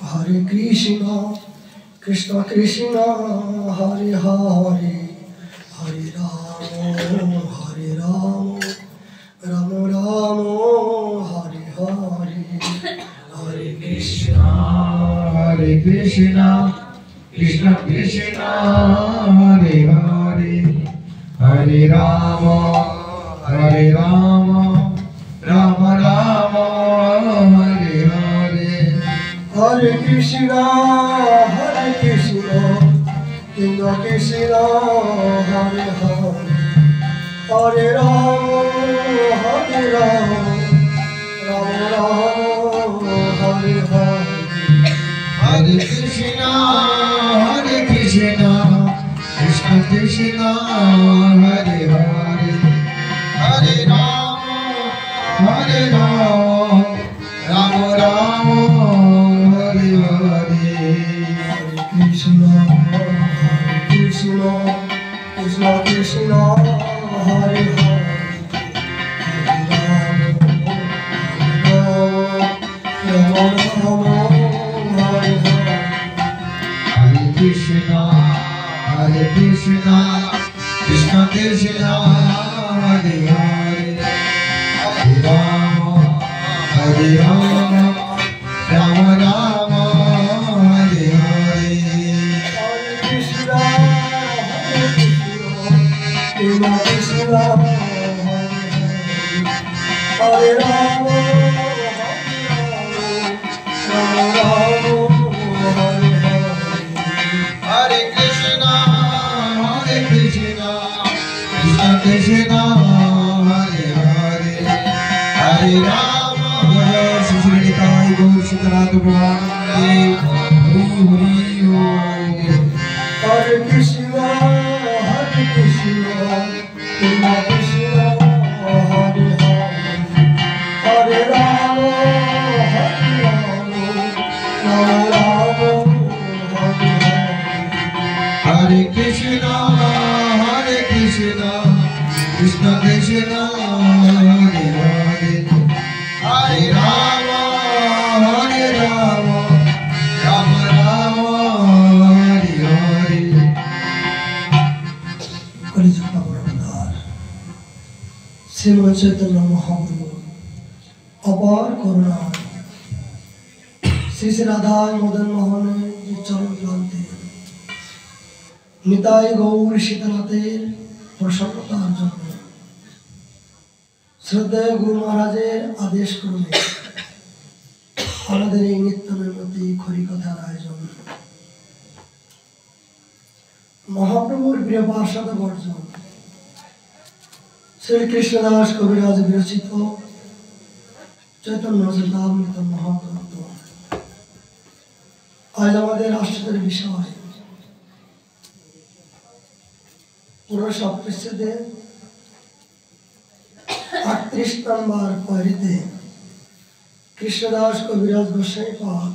Hare Krishna Krishna Krishna Krishna Hare Hare Hare Ram Ram Ram Hare Hare Hare Krishna Krishna Krishna Hare Hare Hare Ram Ram Ram Hare Hare Hare Krishna Krishna Krishna Hare Hare Hare Ram Ram Ram Hare Hare Hare Krishna Krishna Krishna Hare Hare Hare Ram Ram Ram Hare Hare Hare Krishna Krishna Krishna Hare Hare Hare Krishna, Krishna Krishna, Hare Hare, Hare Rama, Rama Rama, Hare Hare. Hare Krishna, Krishna Krishna, Hare Rama, Rama Rama. Hare Krishna, Krishna Krishna, Hare Hare, Hare Rama, Sri Sai Gaur Sitarat Bhagwan Hari Hari. Hare Krishna, Krishna Krishna, Hare Hare, Hare Rama, Rama Rama. Hare Krishna, Krishna Krishna, Hare Hare, Hare Rama, Rama Rama, Hare Hare. কলিযুগ অবতার শ্রীমৎ চৈতন্য মহাপ্রভু অপার করুণা শ্রী শ্রী রাধা মদন মোহনের চরণ ক্লান্তে নিতাই গৌর সীতানাথের প্রসন্নতার জন্য শ্রদ্ধেয় গুরু মহারাজের আদেশ ক্রমে আমাদের এই নিত্য নৈমিত্তিক হরিকথার আয়োজন মহাপ্রভুর প্রিয় পার্ষদ বর্জন শ্রীকৃষ্ণদাস কবিরাজ বিরচিত চৈতন্য চরিতামৃত মহাগ্রন্থ আজ আমাদের আশ্চর্যের বিষয় পুরো সপ্তৃষ্ঠে 38 নম্বর পরিতে কৃষ্ণদাস কবিরাজ গোসাই পাদ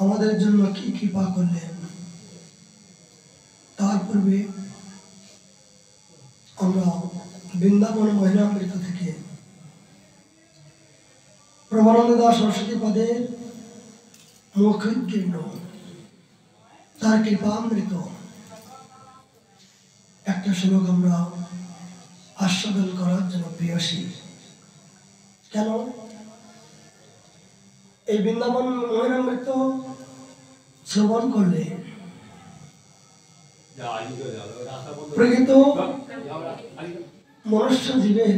আমাদের জন্য কি কৃপা করলেন তার পূর্বে আমরা বৃন্দাবন মহিমামৃত থেকে প্রভানন্দ দাস সরস্বতী পদের মুখোদ্গীর্ণ তার কৃপামৃত একটা শ্লোক আমরা আস্বাদন করার জন্য প্রিয়সী। কেন এই বৃন্দাবন মহিমামৃত শ্রবণ করলে প্রকৃত মনুষ্য জীবের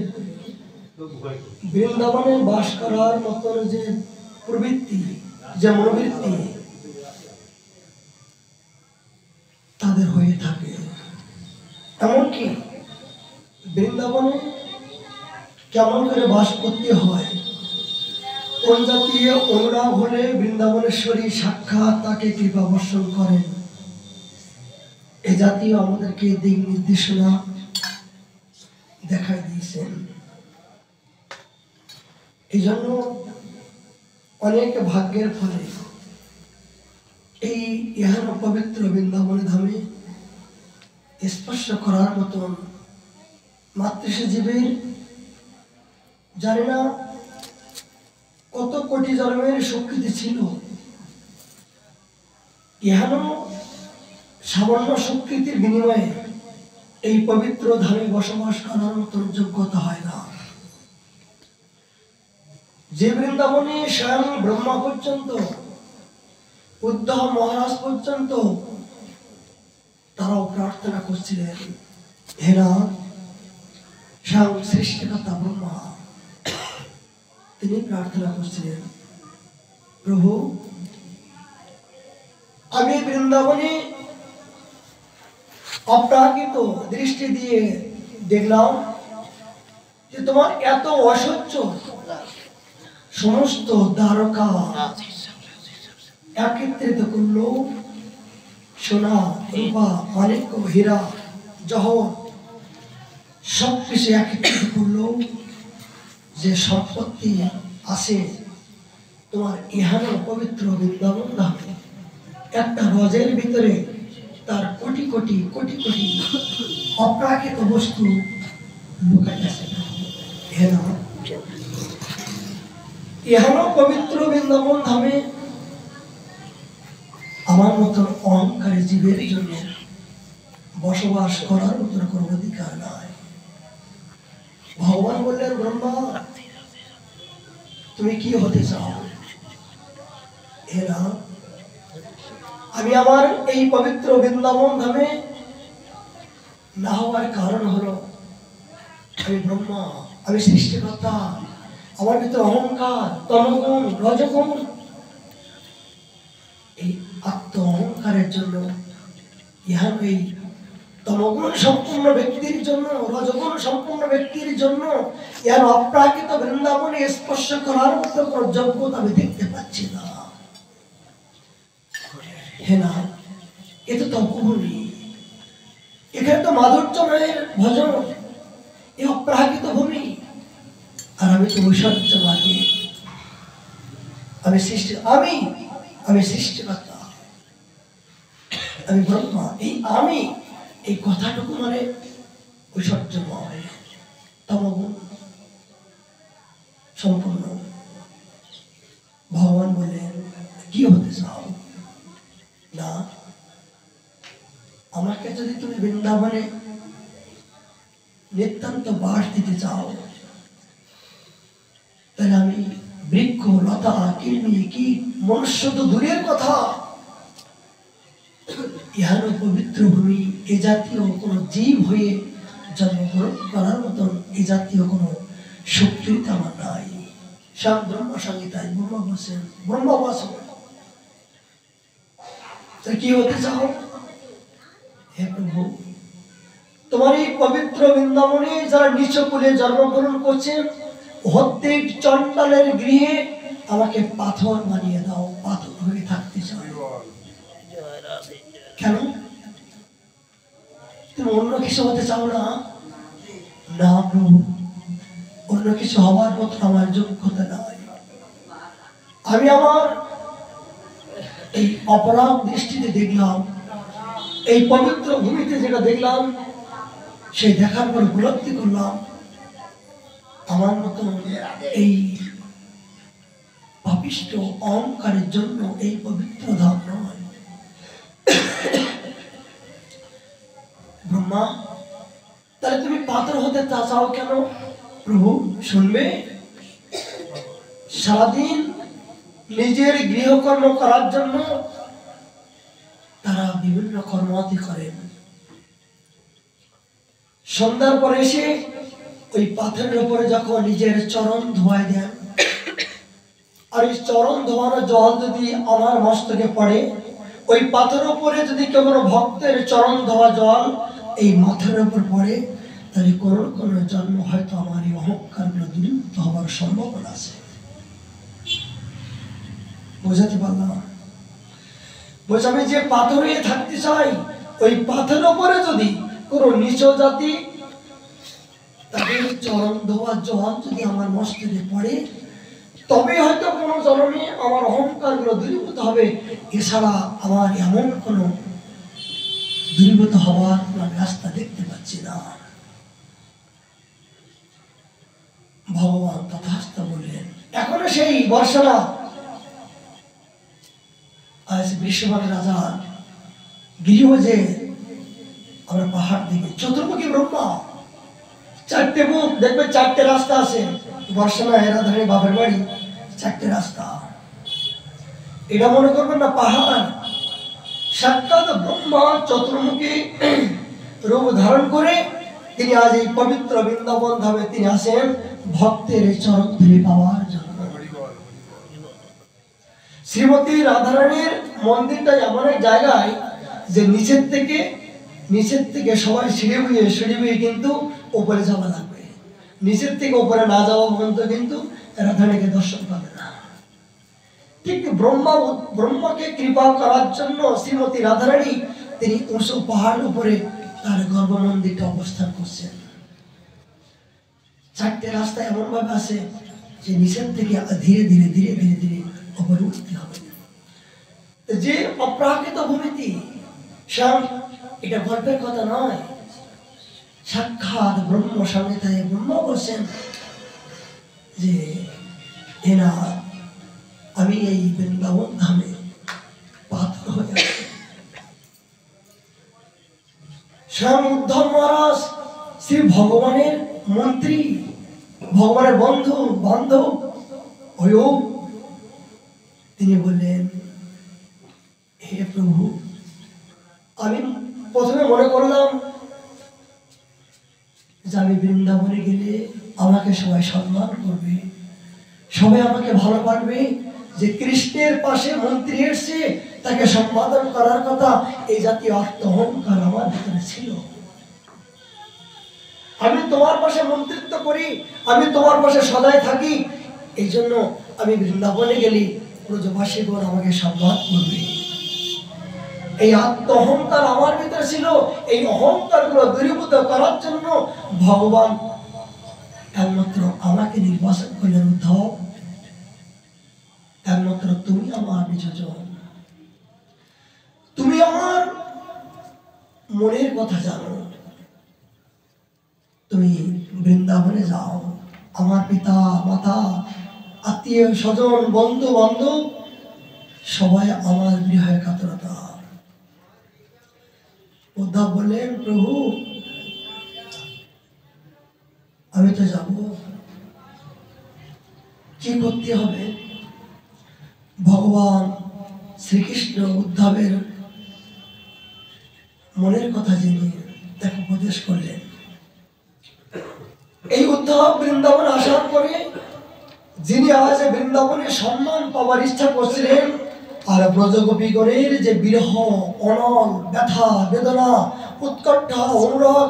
বৃন্দাবনে বাস করার মতন যে প্রবৃত্তি যে মনোবৃত্তি তাদের হয়ে থাকে। এমনকি বৃন্দাবনে কেমন করে বাস করতে হয়, কোন জাতীয় অনুরাগ হলে বৃন্দাবনেশ্বরী সাক্ষাৎ তাকে কৃপা বর্ষণ করেন, এ জাতীয় আমাদেরকে দিক নির্দেশনা দেখাই দিয়েছেন। এই জন্য অনেক ভাগ্যের ফলে এই ইহান পবিত্র বৃন্দাবন ধামে স্পর্শ করার মতন মাতৃষী জীবের জানি না কত কোটি জন্মের স্বীকৃতি ছিল, ইহানো সামান্য স্বীকৃতির বিনিময়ে এই পবিত্র ধামে বসবাস করার মতো যোগ্যতা হয় না। যে বৃন্দাবনে স্বয়ং ব্রহ্মা পর্যন্ত, উদ্ধব মহারাজ পর্যন্ত তারাও প্রার্থনা করছিলেন, হে নাথ, স্বয়ং সৃষ্টিকর্তা ব্রহ্মা তিনি প্রার্থনা করছিলেন, প্রভু আমি বৃন্দাবনে অপ্রাকৃত দৃষ্টি দিয়ে দেখলাম যে তোমার এত অসহ্য সমস্ত দ্বারকা একত্রিত করলো, সোনা, রূপা, মানিক্য, হীরা, জহর সবকিছু একত্রিত করলো, যে সম্পত্তি আছে তোমার ইহানো পবিত্র বৃন্দাবন ধামে, একটা রজের ভিতরে তার কোটি কোটি কোটি কোটি অপ্রাকৃত বস্তু লুকাই আছে। ইহানো পবিত্র বৃন্দাবন ধামে আমার মতন অহংকারী জীবের জন্য বসবাস করার মতন কোনো অধিকার নাই। ভগবান বললেন, ব্রহ্মা তুমি কি হতে চাও? এরা আমি আমার এই পবিত্র বৃন্দাবন ধামে না হওয়ার কারণ হলো আমি ব্রহ্মা, আমি সৃষ্টিকর্তা, আমার ভিতরে অহংকার, তমগুণ, রজগুণ, এই আত্ম অহংকারের জন্য, ইহা এই তমগুণ সম্পূর্ণ ব্যক্তির জন্য, রজগুণ সম্পূর্ণ ব্যক্তির জন্য ইহার অপ্রাকৃত বৃন্দাবনে স্পর্শ করার মতো কোনো যোগ্যতা আমি দেখতে পাচ্ছি না। হে না, এ তো তপভূমি, এখানে তো মাধুর্যময়ের ভজন, এ অপ্রাকৃত ভূমি, আর আমি তো ঐশ্বর্য লাগে, আমি সৃষ্টি, আমি সৃষ্টিকর্তা, আমি ব্রহ্মা। আমি এই কথাটুকু মানে ঐশ্বর্যময়, তমগুণ সম্পূর্ণ। ভগবান বলেন, কি হতে চাও? না, আমাকে যদি তুমি বৃন্দাবনে নিতান্ত বাস দিতে চাও, তাহলে আমি বৃক্ষ, লতা, কৃমি, কীট, মনুষ্য তো দূরের কথা, ইহানো পবিত্র ভূমি, এ জাতীয় কোনো জীব হয়ে জন্মগ্রহণ করার মতন এ জাতীয় কোনো শক্তি আমার নাই। সব ব্রহ্ম সংহিতায় ব্রহ্মা বসেন, ব্রহ্মা বসেন, কি হতে চাও? হে প্রভু, তোমার এই পবিত্র বৃন্দাবনে যারা নিচ কুলে জন্মগ্রহণ করছেন, প্রত্যেক চণ্ডালের গৃহে আমাকে পাথর বানিয়ে দাও, পাথর হয়ে থাকতে চাই। কেন? তুমি অন্য কিছু হতে চাও না? না প্রভু, অন্য কিছু হওয়ার মতো আমার যোগ্যতা নাই। আমি আমার এই অপরাধ দৃষ্টিতে দেখলাম, এই পবিত্র ভূমিতে যেটা দেখলাম, সেই দেখার পর উপলব্ধি করলাম আমার মতো এই পাপিষ্ঠ অহংকারের জন্য এই পবিত্র ধাম নয়। ব্রহ্মা, তাহলে তুমি পাথর হতে চাও কেন? প্রভু শুনবে, সারাদিন নিজের গৃহকর্ম করার জন্য তারা বিভিন্ন কর্মাদি করেন, সন্ধ্যার পরে এসে ওই পাথরের উপরে যখন নিজের চরণ ধোয়াই দেন, আর এই চরণ ধোয়ানো জল যদি আমার মস্তকে পড়ে, ওই পাথরের উপরে যদি কেউ ভক্তের চরণ ধোয়া জল এই মাথার উপর পড়ে, তাহলে কোনো কোনো জন্ম হয়তো আমার এই অহংকার গুলো দূরীভূত হওয়ার সম্ভাবনা আছে। বোঝাতে পারলাম? বলছে আমি যে পাথরে থাকতে চাই, ওই পাথরের উপরে যদি কোনো নিচ জাতি তাদের চরণ ধোয়া জল যদি আমার মস্তকে পড়ে, তবে হয়তো কোনো জন্মে আমার অহংকার গুলো দূরীভূত হবে। এছাড়া আমার এমন কোনো দূরীভূত হওয়ার রাস্তা দেখতে পাচ্ছি না। ভগবান তথাস্তু বললেন, এখনো সেই বর্ষনা আজ বিশ্বমান রাজা গৃহ যে আমরা পাহাড় দিকে চতুর্মুখী ব্রহ্মা, চারটে মুখ, দেখবে চারটে রাস্তা আছে। বর্ষনা এরাধারী বাপের বাড়ি, চারটে রাস্তা। এটা মনে করবেন না পাহাড়, সাক্ষাৎ ব্রহ্মা চতুর্মুখী রূপ ধারণ করে তিনি আজ এই পবিত্র বৃন্দাবন ধামে তিনি আসেন ভক্তের চরণ ধুলি পাওয়ার জন্য। শ্রীমতী রাধারানীর মন্দিরটা এমন এক জায়গায় যে নিচের থেকে সবাই সিঁড়ি বুঝে কিন্তু উপরে যাওয়া লাগবে। নিচের থেকে উপরে না যাওয়া পর্যন্ত কিন্তু রাধারানীকে দর্শন পাবে না। ঠিক ব্রহ্মাকে কৃপা করার জন্য শ্রীমতী রাধারানী তিনি উঁচু পাহাড়ের উপরে তার গর্ভ মন্দিরটা অবস্থান করছেন। চারটে রাস্তা এমন ভাবে আছে যে নিচের থেকে ধীরে ধীরে ধীরে ধীরে ধীরে উপরে উঠতে হবে। যে অপ্রাকৃত ভূমিতি, এটা গল্পের কথা নয়, সাক্ষাৎ ব্রহ্ম সামনে তাই ব্রহ্ম বলছেন যে এনা আমি এই বৃন্দাবন ধামে পাথর হয়ে আছি। স্বয়ং উদ্ধব মহারাজ শ্রী ভগবানের মন্ত্রী, ভগবানের বন্ধু বান্ধব হয়েও তিনি বললেন, হে প্রভু, আমি প্রথমে মনে করলাম যে আমি বৃন্দাবনে গেলে আমাকে সবাই সম্মান করবে, সবাই আমাকে ভালো পারবে, যে কৃষ্ণের পাশে মন্ত্রী এসছে তাকে সম্পাদন করার কথা, এই জাতীয় আত্ম অহংকার আমার ভিতরে ছিল। আমি তোমার পাশে মন্ত্রিত্ব করি, আমি তোমার পাশে সদাই থাকি, এই জন্য আমি বৃন্দাবনে গেলে ব্রজবাসীগণ আমাকে সম্মান করবে। এই আত্ম অহংকার আমার ভিতরে ছিল। এই অহংকার গুলো দূরীভূত করার জন্য ভগবান একমাত্র আমাকে নির্বাচন করলেন। উদ্ধব, একমাত্র তুমি আমার নিজজন, তুমি আমার মনের কথা জানো। তুমি বৃন্দাবনে যাও, আমার পিতা মাতা আত্মীয় স্বজন বন্ধু বান্ধব সবাই আমার বিরহে কাতরতা। উদ্ধব বললেন, প্রভু আমি তো যাব, কি করতে হবে? ভগবান শ্রীকৃষ্ণ উদ্ধবের মনের কথা জেনে তাকে উপদেশ করলেন। এই উদ্ধব বৃন্দাবন আসার পরে যিনি আজ বৃন্দাবনে সম্মান পাওয়ার ইচ্ছা করছিলেন, আর ব্রজগোপীগণের যে বিরহ অনল ব্যথা বেদনা উৎকণ্ঠা অনুরাগ,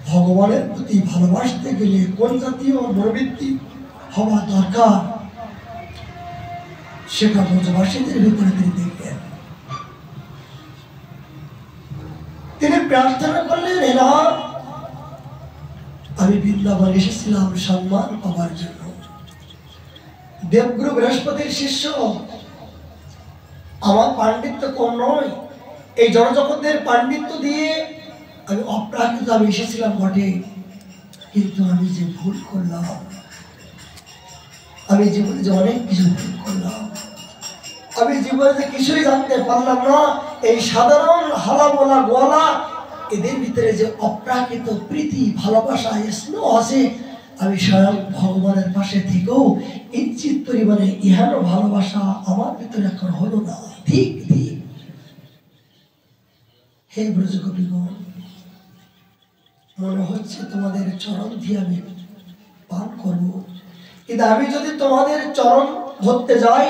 ভগবানের প্রতি ভালোবাসতে গেলে কোন জাতীয় মনোবৃত্তি হওয়া দরকার সেটা ব্রজবাসীদের ভিতরে তিনি দেখলেন। তিনি প্রার্থনা করলেন, এরা আমি বৃন্দাবন এসেছিলাম সম্মান পাওয়ার জন্য, দেবগুরু বৃহস্পতির শিষ্য, আমার পাণ্ডিত্য কম নয়, এই জনজগতের পাণ্ডিত্য দিয়ে আমি অপ্রাকৃত আমি এসেছিলাম বটে, কিন্তু আমি যে ভুল করলাম, আমি জীবনে যে অনেক কিছু ভুল করলাম, আমি জীবনে যে কিছুই জানতে পারলাম না। এই সাধারণ হালা বলা গোলা এদের ভিতরে যে অপ্রাকৃত প্রীতি ভালোবাসা স্নেহ আছে, আমি স্বয়ং ভগবানের পাশে থেকেও কিঞ্চিত পরিমাণে ইহানো ভালোবাসা আমার ভিতরে এখন হলো না। ঠিক ঠিক হে ব্রজগোপীগণ, মনে হচ্ছে তোমাদের চরণ দিয়ে আমি পান করব, কিন্তু আমি যদি তোমাদের চরণ ধরতে যাই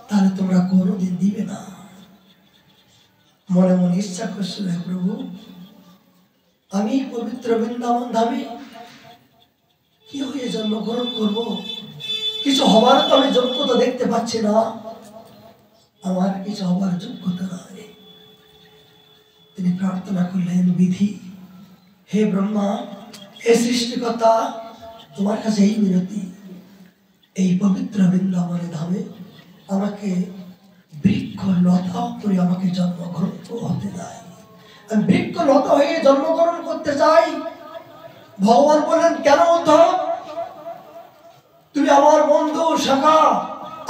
তাহলে তোমরা কোনোদিন দিবে না। মনে মনে ইচ্ছা করছিল, হে প্রভু, আমি পবিত্র বৃন্দাবন ধামে কি হয়ে জন্মগ্রহণ করব? কিছু হবার তো আমি যোগ্যতা দেখতে পাচ্ছি না, আমার কিছু হবার যোগ্যতা নাই। তিনি প্রার্থনা করলেন, বিধি, হে ব্রহ্মা, হে সৃষ্টিকর্তা, তোমার কাছে এই মিনতি, এই পবিত্র বৃন্দাবন ধামে আমাকে বৃক্ষ লতা করে আমাকে জন্মগ্রহণ হতে দেয়। আমি বৃক্ষ লতা হয়ে জন্মগ্রহণ করতে চাই। ভগবান বললেন, কেন উদ্ধব? তুমি আমার বন্ধু সখা,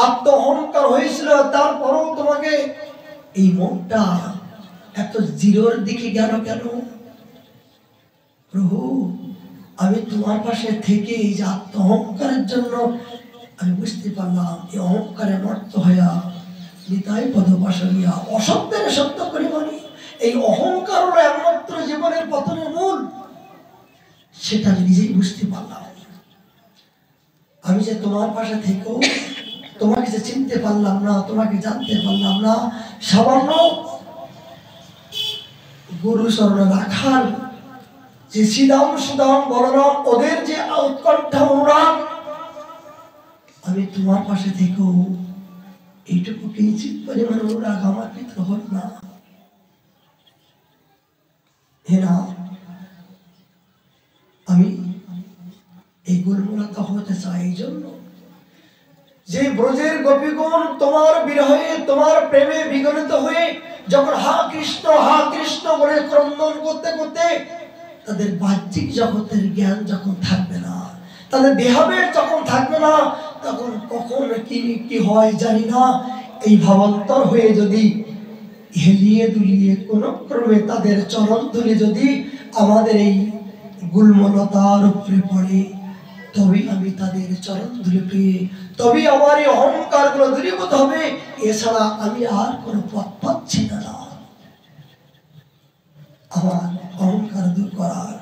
আত্ম অহংকার হয়েছিল, তারপরও তোমাকে এই মনটা এত জিরোর দিকে গেল কেন? প্রভু, আমি তোমার পাশে থেকে এই যে আত্ম অহংকারের জন্য আমি বুঝতে পারলাম এই অহংকারে মর্ত হইয়া নিতাই পদবাসনিয়া অসত্যের সত্য করি বলি। এই অহংকার হলো একমাত্র জীবনের পতনের মূল। সেটা আমি নিজেই বুঝতে পারলাম। আমি যে তোমার পাশে থেকেও তোমাকে যে চিনতে পারলাম না, তোমাকে জানতে পারলাম না, সামান্য গুরু চরণে রাখার যে শ্রীদাম সুদাম বলরাম ওদের যে উৎকণ্ঠা অনুরাগ, আমি তোমার পাশে থেকেও এইটুকু কিঞ্চিত পরিমাণ অনুরাগ আমার ভিতরে হল না। হেনা, আমি এই গুলমুলতা হতে চাই এই জন্য যে ব্রজের গোপীগণ তোমার বিরহে তোমার প্রেমে বিগলিত হয়ে যখন হা কৃষ্ণ বলে ক্রন্দন করতে করতে তাদের বাহ্যিক জগতের জ্ঞান যখন থাকবে না, তাদের দেহাবের যখন থাকবে না, তখন কখন কি হয় জানি না, এই ভাবান্তর হয়ে যদি হেলিয়ে দুলিয়ে কোন ক্রমে তাদের চরণ ধুলি যদি আমাদের এই গুলমলতার উপরে পড়ে, তবে আমি তাদের চরণ ধুলি পেয়ে তবে আমার এই অহংকার গুলো দূরীভূত হবে। এছাড়া আমি আর কোন পথ পাচ্ছি না আমার অহংকার দূর করার।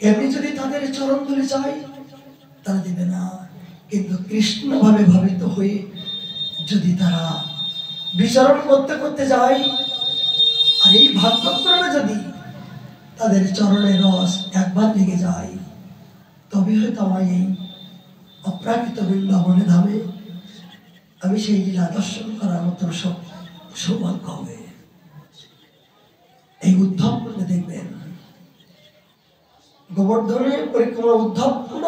এমনি যদি তাদের চরণ ধুলি চাই তারা দিবে না, কিন্তু কৃষ্ণ ভাবে ভাবিত হয়ে যদি তারা বিচরণ করতে করতে যায়, আর এই ভাগ্যক্রমে যদি তাদের চরণের রস একবার লেগে যায়, তবে হয়তো আমার এই অপ্রাকৃত বৃন্দাবনে ধামে আমি সেই লীলা দর্শন করার মতো সৌভাগ্য হবে। এই উদ্ধব কুণ্ডে দেখবেন, গোবর্ধনের পরিক্রমা উদ্ধব কুণ্ড,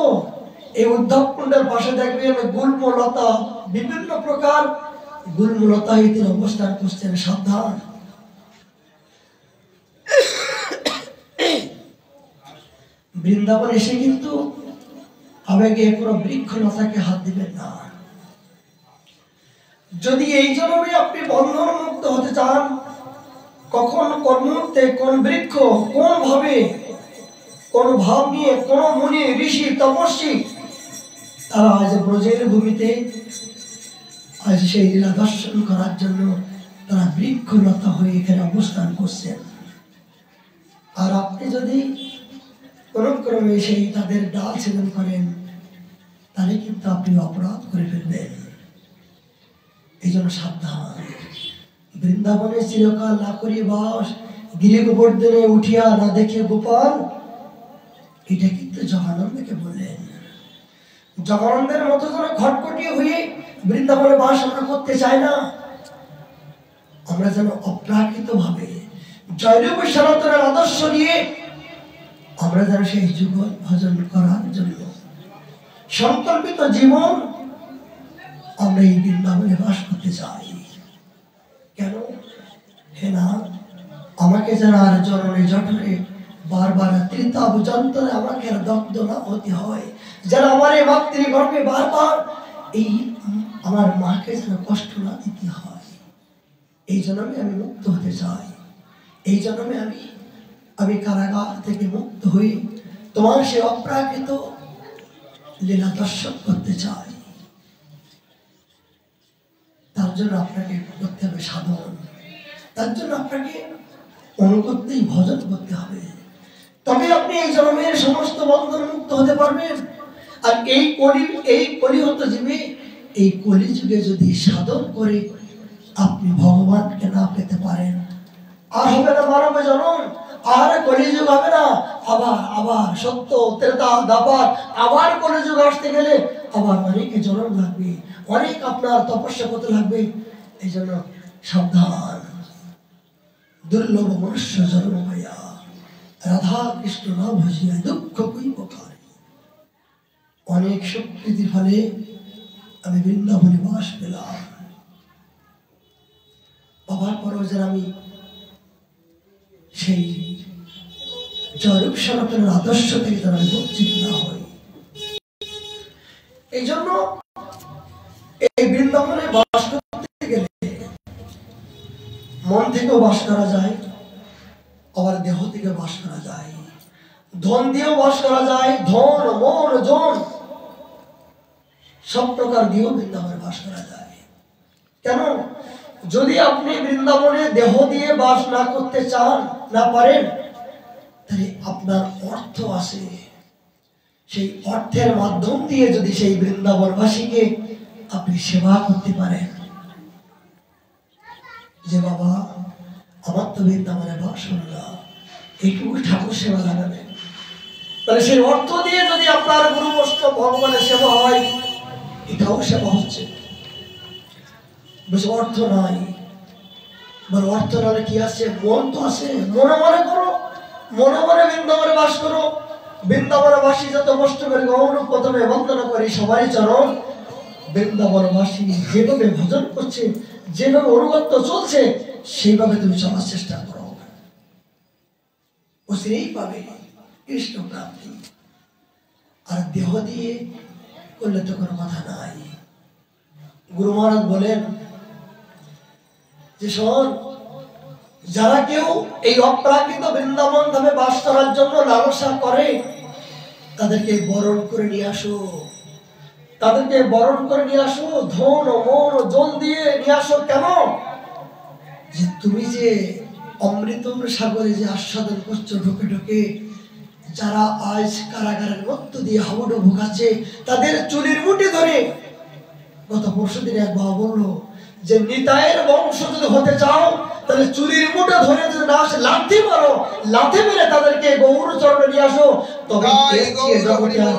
এই উদ্ধব কুণ্ডের পাশে দেখবেন গুল্মলতা, বিভিন্ন প্রকার গুল্মলতা তিনি অবস্থান করছেন। সাবধান, বৃন্দাবন এসে কিন্তু আবেগে পুরো বৃক্ষলতাকে হাত দিবেন না। যদি এই জন্মে আপনি বন্ধন মুক্ত হতে চান, কখন কোন মুহূর্তে কোন বৃক্ষ কোন ভাবে কোন ভাব নিয়ে কোন মুনি ঋষি তপস্বী তারা আজ ব্রজের ভূমিতে আজ সেই লীলা দর্শন করার জন্য তারা বৃক্ষলতা হয়ে এখানে অবস্থান করছেন। আর আপনি যদি কোন ক্রমে সেই তাদের ডাল ছেদন করেন, তাহলে কিন্তু আপনি অপরাধ করে ফেলবেন। এই জন্য সাবধান। বৃন্দাবনে চিরকাল না করি বাস, গিরি গোবর্ধনে উঠিয়া না দেখে গোপাল, এটা কিন্তু জগানন্দকে বললেন। জগানন্দের মতো যেন খটখটি হয়ে বৃন্দাবনে বাস আমরা করতে চাই না। আমরা যেন অপ্রাকৃত ভাবে জয়রূপ সনাতনের আদর্শ নিয়ে আমরা যেন সেই যুগল ভজন করার জন্য সংকল্পিত জীবন আমরা এই বৃন্দাবনে বাস করতে চাই। কেন? হে না, আমাকে যেন আর জননে জঠরে বারবার ত্রিতাপ যন্ত্রণে আমাকে আর দগ্ধ না হতে হয়, যেন আমার এই মাতৃগর্ভে বারবার এই আমার মাকে যেন কষ্ট না দিতে হয়। এই জন্মে আমি মুক্ত হতে চাই। এই জন্মে আমি কারাগার থেকে মুক্ত হয়ে তোমার সে অপ্রাকৃত লীলা দর্শন করতে চাই। তার জন্য আপনাকে করতে হবে সাধন, তার জন্য আপনাকে অনুগত্যই ভজন করতে হবে, তবে আপনি এই জন্মের সমস্ত বন্ধন মুক্ত হতে পারবেন। আর এই কলিহত জীবে এই কলিযুগে যদি সাধন করে আপনি ভগবানকে না পেতে পারেন, আর হবে না মানব জন্ম, আর কলিযুগ হবে না। আবার সত্য ত্রেতা দাপার আবার কলিযুগ আসতে গেলে আবার অনেকে জন্ম লাগবে, অনেক আপনার তপস্যা করতে লাগবে। এই জন্য সাবধান। দুর্লভ মনুষ্য জন্ম পাইয়া রাধা কৃষ্ণ না ভজিয়া দুঃখ কইব কারে। অনেক শক্তির ফলে আমি বৃন্দাবনে বাস পেলাম, বাবার পরও যেন আমি সেই জয়রূপ সনাতনের আদর্শ থেকে তারা বঞ্চিত না হয়। এই জন্য মন থেকেও বাস করা যায়, আবার দেহ থেকে বাস করা যায়, ধন দিয়েও বাস করা যায়, ধন মন জন সব প্রকার দিয়েও বৃন্দাবনে বাস করা যায়। কেন? যদি আপনি বৃন্দাবনে দেহ দিয়ে বাস না করতে চান, না পারেন, তাহলে আপনার অর্থ আছে, সেই অর্থের মাধ্যম দিয়ে যদি সেই বৃন্দাবনবাসীকে আপনি সেবা করতে পারেন, যে বাবা আমার তো বৃন্দাবনে বাস হল না, এইটুকু ঠাকুর সেবা লাগাবেন, তাহলে সেই অর্থ দিয়ে যদি আপনার গুরু বৈষ্ণব ভগবানের সেবা হয়, এটাও সেবা হচ্ছে। বেশ অর্থ নাই, অর্থ নাহলে কি আছে? মন তো আছে, মনে মনে করো, মনে মনে বৃন্দাবনে বাস করো। বৃন্দাবনবাসী যত কষ্ট করে গৌর প্রথমে বন্দনা করি সবাই চরণ, বৃন্দাবনবাসী যেভাবে ভজন করছে, যেভাবে অনুগত্য চলছে, সেইভাবে তুমি চলার চেষ্টা করো, ও সেই পাবে কৃষ্ণ প্রাপ্তি। আর দেহ দিয়ে করলে তো কোনো কথা নাই। গুরু মহারাজ বলেন যে শোন, যারা কেউ এই অপ্রাকৃত বৃন্দাবন ধামে বাস করার জন্য লালসা করে, তাদেরকে বরণ করে নিয়ে আসো, তাদেরকে বরণ করে নিয়ে আসো, ধন মন জন দিয়ে নিয়ে আসো। কেন? যে তুমি যে অমৃত সাগরে যে আস্বাদন করছো ঢোকে ঢোকে, যারা আজ কারাগারের মধ্য দিয়ে হাবুডুবু খাচ্ছে, তাদের চুলির মুঠি ধরে, গত পরশুদিন এক বাবা বললো যে নিতাইয়ের বংশ যদি হতে চাও, তাহলে চুরির মুঠে ধরে যদি না আসে, লাথি মারো, লাথি মেরে তাদেরকে গৌর চরণে নিয়ে আসো, তবে জগতে আর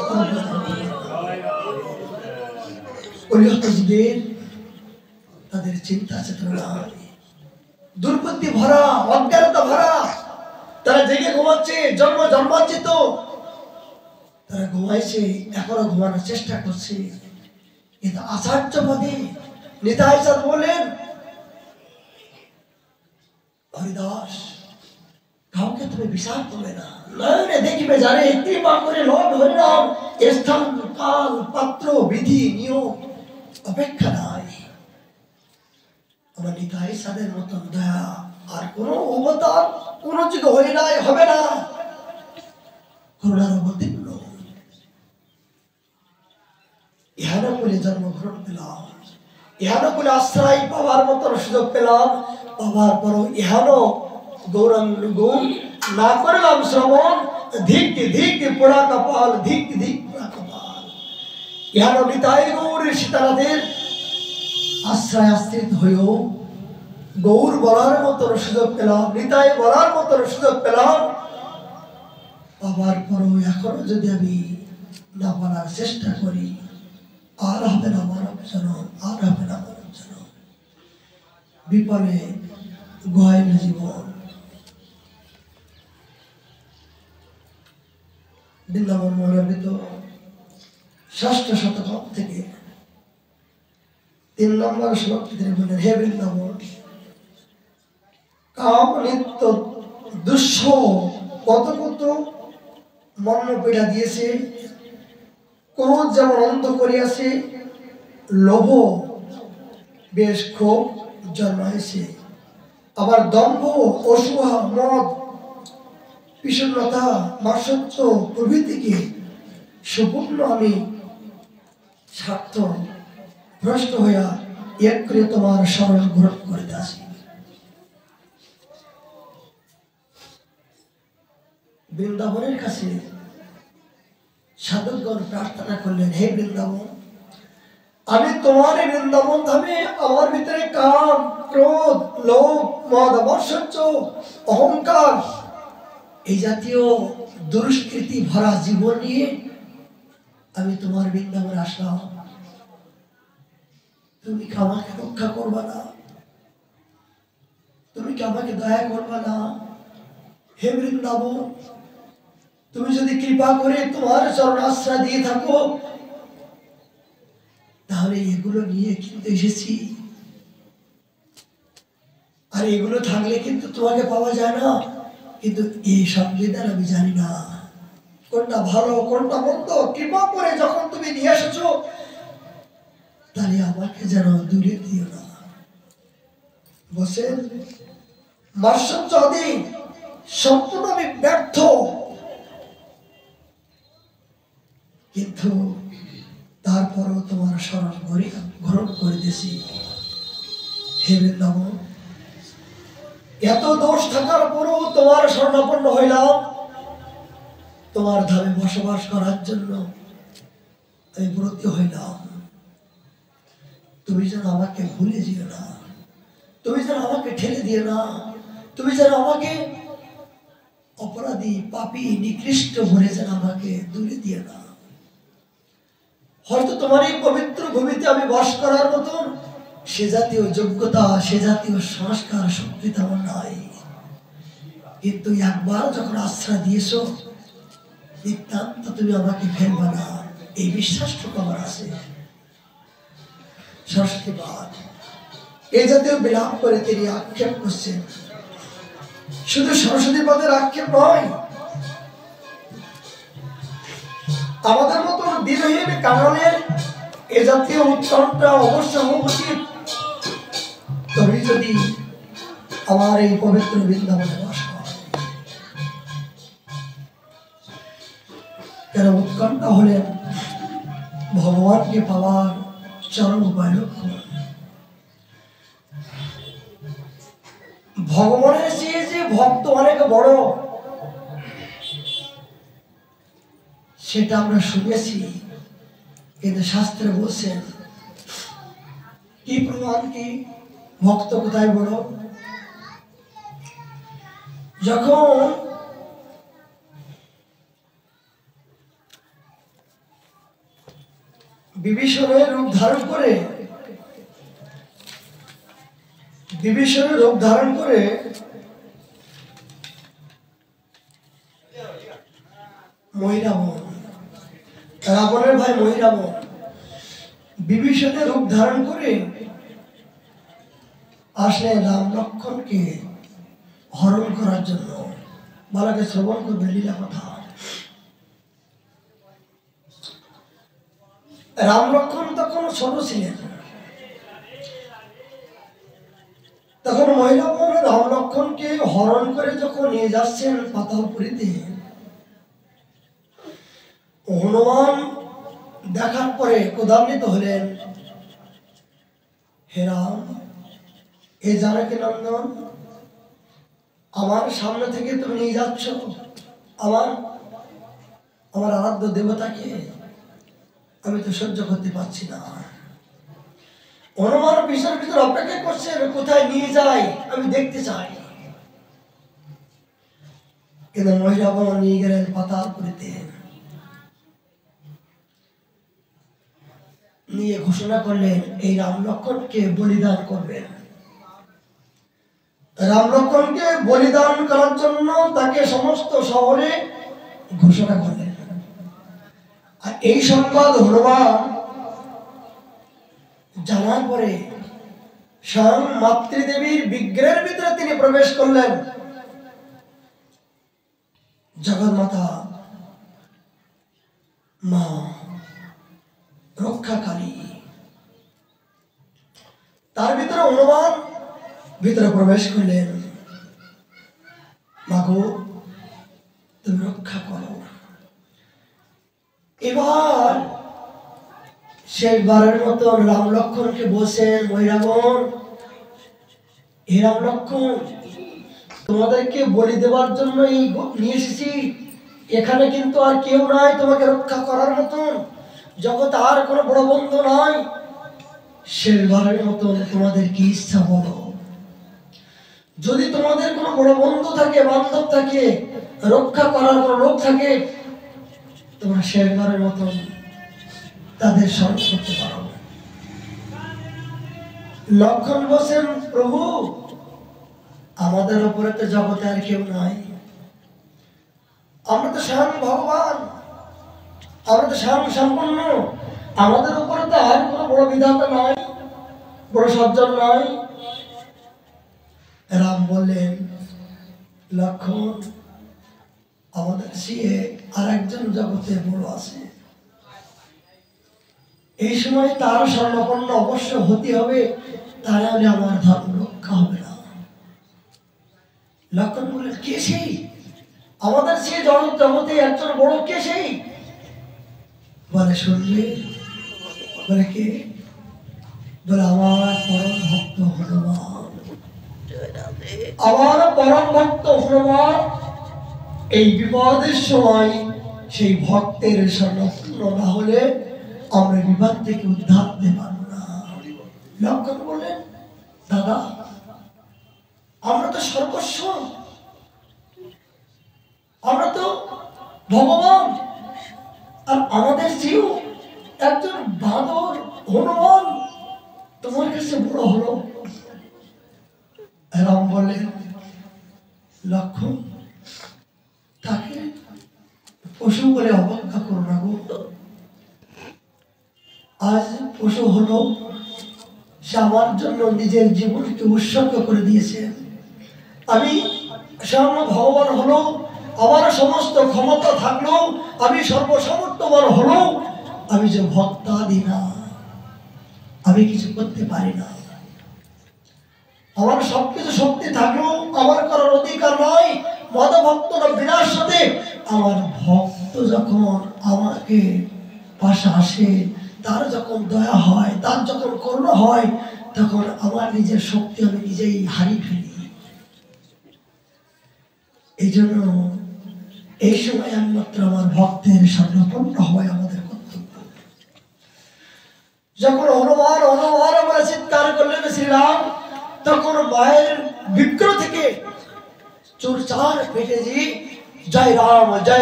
তাদের চিন্তা চেতনা দুর্বুদ্ধি ভরা, অজ্ঞানতা ভরা, তারা জেগে ঘুমাচ্ছে, জন্ম জন্মাঞ্চিত, তারা ঘুমাইছে, এখনো ঘুমানোর চেষ্টা করছে। কিন্তু আচার্য পদে নিতাই চাঁদ বলেন, হরিদাস কাউকে তুমি বিচার করবে না, নয়নে দেখিবে যারে, কৃপা করে লব হরিনাম, স্থান কাল পাত্র বিধি নিয়ম অপেক্ষা নাই। আমার নিতাই চাঁদের মতন দয়া আর কোন অবতার কোন যুগে হয়ে নাই, হবে না। করুণার অবতীর্ণ ইহানো বলে জন্মগ্রহণ পেলাম, ইহানো বলে আশ্রয় পাওয়ার মতন সুযোগ পেলাম, পাওয়ার পর ইহানো গৌরাঙ্গ গুণ না করলাম শ্রবণ, ধিক ধিক পোড়া কপাল, ধিক ধিক পোড়া কপাল। ইহানো নিতাই গৌর সীতারাধের আশ্রয় আশ্রিত হয়েও গৌর বলার মতন সুযোগ পেলাম, নিতাই বলার মতন সুযোগ পেলাম, পাওয়ার পরও এখনো যদি আমি না বলার চেষ্টা করি, আর হবে না মানব জনম, আর হবে না মানব জনম, বিপদে গয়ন জীবন। বৃন্দাবন মনোনীত ৬ষ্ঠ শতক থেকে ৩ নম্বর শ্লোক থেকে বলেন, হে বৃন্দাবন, কাম নিত্য দুঃস কত কত মর্ম পীড়া দিয়েছে, ক্রোধ যেমন অন্ধ করিয়াছে, লোভ বেশ ক্ষোভ জন্মাইছে, আবার দম্ভ অসুহা মদ বিষণ্ণতা মাৎসর্য প্রভৃতিকে সম্পূর্ণ আমি স্বার্থ ভ্রষ্ট হইয়া এক করে তোমার শরণ গ্রহণ করিতে আসি। বৃন্দাবনের কাছে সাধকগণ প্রার্থনা করলেন, হে বৃন্দাবন, আমি তোমার বৃন্দাবন ধামে আমার ভিতরে কাম ক্রোধ লোভ মদ মাৎসর্য অহংকার এই জাতীয় দুষ্কৃতি ভরা জীবন নিয়ে আমি তোমার বৃন্দাবনে আসলাম, তুমি কি আমাকে রক্ষা করবা না? তুমি কি আমাকে দয়া করবা না? হে বৃন্দাবন, তুমি যদি কৃপা করে তোমার চরণ আশ্রয় দিয়ে থাকো, তাহলে এগুলো নিয়ে কিন্তু এসেছি, আর এগুলো থাকলে কিন্তু তোমাকে পাওয়া যায় না। কিন্তু এই সংবিধান আমি জানি না কোনটা ভালো কোনটা মন্দ, কৃপা করে যখন তুমি নিয়ে এসেছো, তাহলে আমাকে যেন দূরে দিও না। বসেন মার্শাদি সম্পূর্ণ আমি ব্যর্থ, কিন্তু তারপরও তোমার শরণ গ্রহণ করিতেছি। হে বৃন্দাবন, এত দোষ থাকার পরও তোমার শরণাপন্ন হইলাম, তোমার ধামে বসবাস করার জন্য আমি ব্রতী হইলাম। তুমি যেন আমাকে ভুলে দিও না, তুমি যেন আমাকে ঠেলে দিও না, তুমি যেন আমাকে অপরাধী পাপী নিকৃষ্ট বলে যেন আমাকে দূরে দিও না। হয়তো তোমার এই পবিত্র ভূমিতে আমি বাস করার মতন সে জাতীয় যোগ্যতা, সে জাতীয় সংস্কার শক্তি তেমন নাই, কিন্তু একবার যখন আশ্রয় দিয়েছো, নিতান্ত তুমি আমাকে ফেলবে না, এই বিশ্বাসটুকু আমার আছে। সরস্বতীবাদ এই জাতীয় বিলাপ করে তিনি আক্ষেপ করছেন। শুধু সরস্বতীবাদের আক্ষেপ নয়, আমাদের মতো দিনহীন কারণের এ জাতীয় উৎকণ্ঠা অবশ্য হওয়া উচিত। তবে যদি আমার এই পবিত্র বৃন্দাবনে বাস হয়, কেন উৎকণ্ঠা হলেন ভগবানকে পাওয়ার চরম উপায় লক্ষ্য। ভগবানের চেয়ে যে ভক্ত অনেক বড়, সেটা আমরা শুনেছি, কিন্তু শাস্ত্রে বলছেন কি প্রমাণ, কি ভক্ত কোথায় বড়? যখন বিভীষণের রূপ ধারণ করে মহিরাবণ, রাবণের ভাই মহিরাবণ বিভীষণের রূপ ধারণ করে আসলেন রাম লক্ষ্মণকে হরণ করার জন্য। বালাকে শ্রবণ করবে লীলা কথা। রাম লক্ষ্মণ তখন ছোট ছিলেন, তখন মহিরাবণ রাম লক্ষ্মণকে হরণ করে যখন নিয়ে যাচ্ছেন পাতালপুরীতে, হনুমান দেখার পরে ক্রোধান্বিত হলেন, হে রাম, এ জানকী নন্দন, আমার সামনে থেকে তুমি নিয়ে যাচ্ছ আমার আরাধ্য দেবতাকে, আমি তো সহ্য করতে পারছি না। হনুমান পিছন পিছন অপেক্ষা করছে, কোথায় নিয়ে যায় আমি দেখতে চাই। কিন্তু মহিরাবণ নিয়ে গেলেন পাতালপুরীতে, নিয়ে ঘোষণা করলেন এই রাম লক্ষ্মণকে বলিদান করবেন। রাম লক্ষ্মণকে বলিদান করার জন্য তাকে সমস্ত শহরে ঘোষণা করলেন। আর এই সংবাদ হনুমান জানার পরে স্বয়ং মাতৃদেবীর বিগ্রহের ভিতরে তিনি প্রবেশ করলেন। জগন্মাতা মা রক্ষাকারী, তার ভিতরে হনুমান ভিতরে প্রবেশ করলেন। মাগো, তুমি রক্ষা করো। এবার শেষবারের মতো রাম লক্ষ্মণকে বলছেন, মহিরাবণ, হে রাম লক্ষ্মণ, তোমাদেরকে বলি দেওয়ার জন্য নিয়ে এসেছি। এখানে কিন্তু আর কেউ নাই তোমাকে রক্ষা করার মতন, জগৎ আর কোনো বড় বন্ধু নাই। শেষবারের মতো তোমাদের কি ইচ্ছা বলো। যদি তোমাদের কোনো বড় বন্ধু থাকে, বান্ধব থাকে, রক্ষা করার কোনো লোক থাকে, তোমরা শেষবারের মতন তাদের স্মরণ করতে পারো। লক্ষ্মণ বলছেন, প্রভু, আমাদের উপরে তো জগতে আর কেউ নাই, আমরা তো স্বয়ং ভগবান, আমরা তো স্বয়ং সম্পন্ন, আমাদের উপরে তো আর কোনো বড় বিধাতা নাই, বড় সজ্জন নাই। রাম বললেন, লক্ষ্মণ, আমাদের চেয়ে আর একজন জগতে বড় আছে। এই সময় তার স্বর্ণপন্ন অবশ্য হতে হবে, তা নাহলে আমার ধর্ম রক্ষা হবে না। লক্ষণ বললেন, কে সেই? আমাদের সেই জগতে একজন বড় কে সেই? বলে, শুনবে? বলে, কে? বলে, আমার পরম ভক্ত হনুমান। আমার পরম ভক্ত হনুমান এই বিপদের সময় সেই ভক্তের শরণাপন্ন না হলে আমরা বিপদ থেকে উদ্ধার হতে পারবো না। লক্ষণ বললেন, দাদা, আমরা তো সর্বস্ব, আমরা তো ভগবান, আর আমাদের জীব একজন বাঁদর হনুমান তোমার কাছে বড় হলো। রাম বললেন, লক্ষণ, তাকে পশু বলে অবজ্ঞা করো না গো। আজ পশু হলো, সে আমার জন্য নিজের জীবনকে উৎসর্গ করে দিয়েছে। আমি স্বয়ং ভগবান হলো, আমার সমস্ত ক্ষমতা থাকলেও, আমি সর্বসমর্থবান হলো, আমি যে ভক্তাদি না, আমি কিছু করতে পারি না। আমার সবকিছু শক্তি থাকলেও আমার করার অধিকার নয়। মদভক্তরা বিনাশ সাথে আমার ভক্ত যখন আমাকে পাশে আসে, তার যখন দয়া হয়, তার যখন করুণা হয়, তখন আমার নিজের শক্তি আমি নিজেই হারিয়ে ফেলি। এই জন্য এই সময় একমাত্র আমার ভক্তের শরণাপন্ন হওয়াই আমাদের কর্তব্য। যখন হনুমান হনুমান বলে চিৎকার করলেন শ্রীরাম, তখন মায়ের বিগ্রহ থেকে চোরচার ফেটে দিয়ে জয়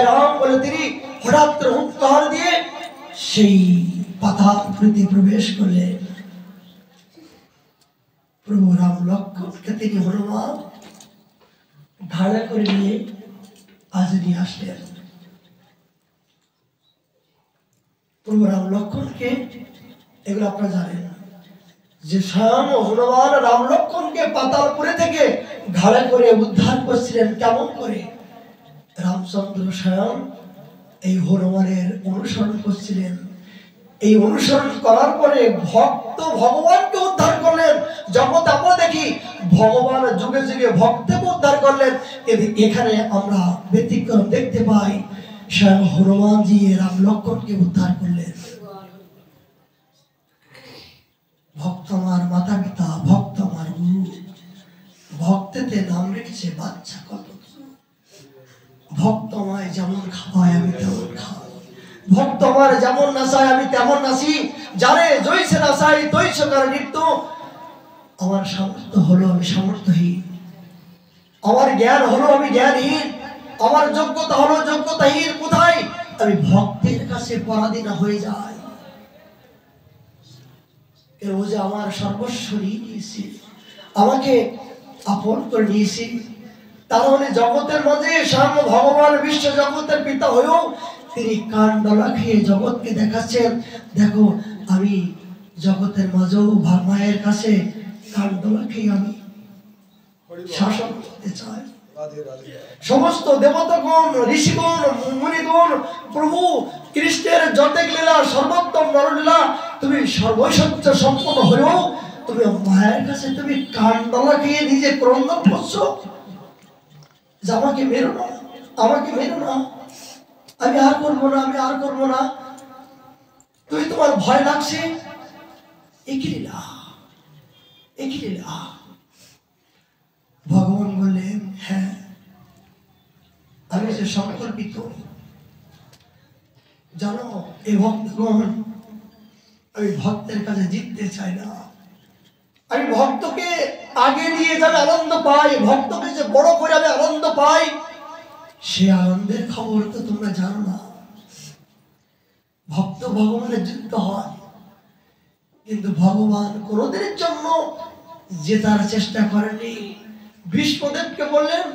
রাম বলে তিনি হঠাৎ হুঙ্কার দিয়ে সেই পাতালপুরীতে প্রবেশ করলেন। প্রভু রাম লক্ষ্মণকে তিনি হনুমান ঘাড়ে করে নিয়ে আজ নিয়ে আসলেন। প্রভু রাম লক্ষ্মণকে, এগুলো আপনারা জানেন যে স্বয়ং হনুমান রাম লক্ষ্মণকে পাতালপুরে থেকে ঘাড়ে করে উদ্ধার করছিলেন। কেমন করে? রামচন্দ্র স্বয়ং এই হনুমানের অনুসরণ করছিলেন। এই অনুসরণ করার পরে ভক্ত ভগবানকে উদ্ধার করলেন। জগৎ আমরা দেখি ভগবান যুগে যুগে ভক্তকে উদ্ধার করলেন, কিন্তু এখানে আমরা ব্যতিক্রম দেখতে পাই। স্বয়ং হনুমানজি রাম লক্ষ্মণকে উদ্ধার করলেন। ভক্ত আমার মাতা পিতা, ভক্ত আমার গুরু, ভক্তেতে নাম রেখেছে বাচ্চা কত। ভক্ত আমায় যেমন খাওয়ায় আমি তেমন খাওয়াই, ভক্ত আমার যেমন নাচায় আমি তেমন নাচি, যারে জৈসে নাচাই তৈসে কার মৃত্যু। আমার সামর্থ্য হলো আমি সামর্থ্যহীন, আমার জ্ঞান হলো আমি জ্ঞানহীন, আমার যোগ্যতা হলো যোগ্যতাহীন। কোথায়? আমি ভক্তের কাছে পরাধীন হয়ে যাই। ও যে আমার সর্বস্ব নিয়েছি, আমাকে আপন করে নিয়েছি, তার মানে জগতের মাঝে স্বয়ং ভগবান বিশ্ব জগতের পিতা হয়েও তিনি কাণ্ডলা খেয়ে জগৎকে দেখাচ্ছেন, দেখো আমি জগতের মাঝেও মায়ের কাছে কাণ্ডলা খেয়ে আমি শাসন করতে চাই। সমস্ত দেবতাগণ, ঋষিগণ, মুনিগণ, প্রভু কৃষ্ণের যতেক লীলা, সর্বোত্তম নরলীলা, তুমি সর্বৈশ্বর্য সম্পন্ন হয়েও তুমি মায়ের কাছে তুমি কাণ্ডলা খেয়ে নিজে ক্রন্দন করছো যে আমাকে মেরো না, আমাকে মেরো না, আমি আর করবো না, আমি আর করবো না। তুই তোমার ভয় লাগছে, একই লীলা, একই লীলা। ভগবান বললেন, হ্যাঁ আমি যে সংকল্পিত, জানো এই ভক্তগণ, আমি ভক্তের কাছে জিততে চাই না। আমি ভক্তকে আগে নিয়ে যাবে আনন্দ পাই, ভক্তকে যে বড় করে আমি আনন্দ পাই, সে আনন্দের খবর তো তোমরা জানো না। ভক্ত ভগবানের যুদ্ধ হয়, কিন্তু ভগবান কোনদিনের জন্য জেতার চেষ্টা করেনি। ভীষ্মদেবকে বললেন,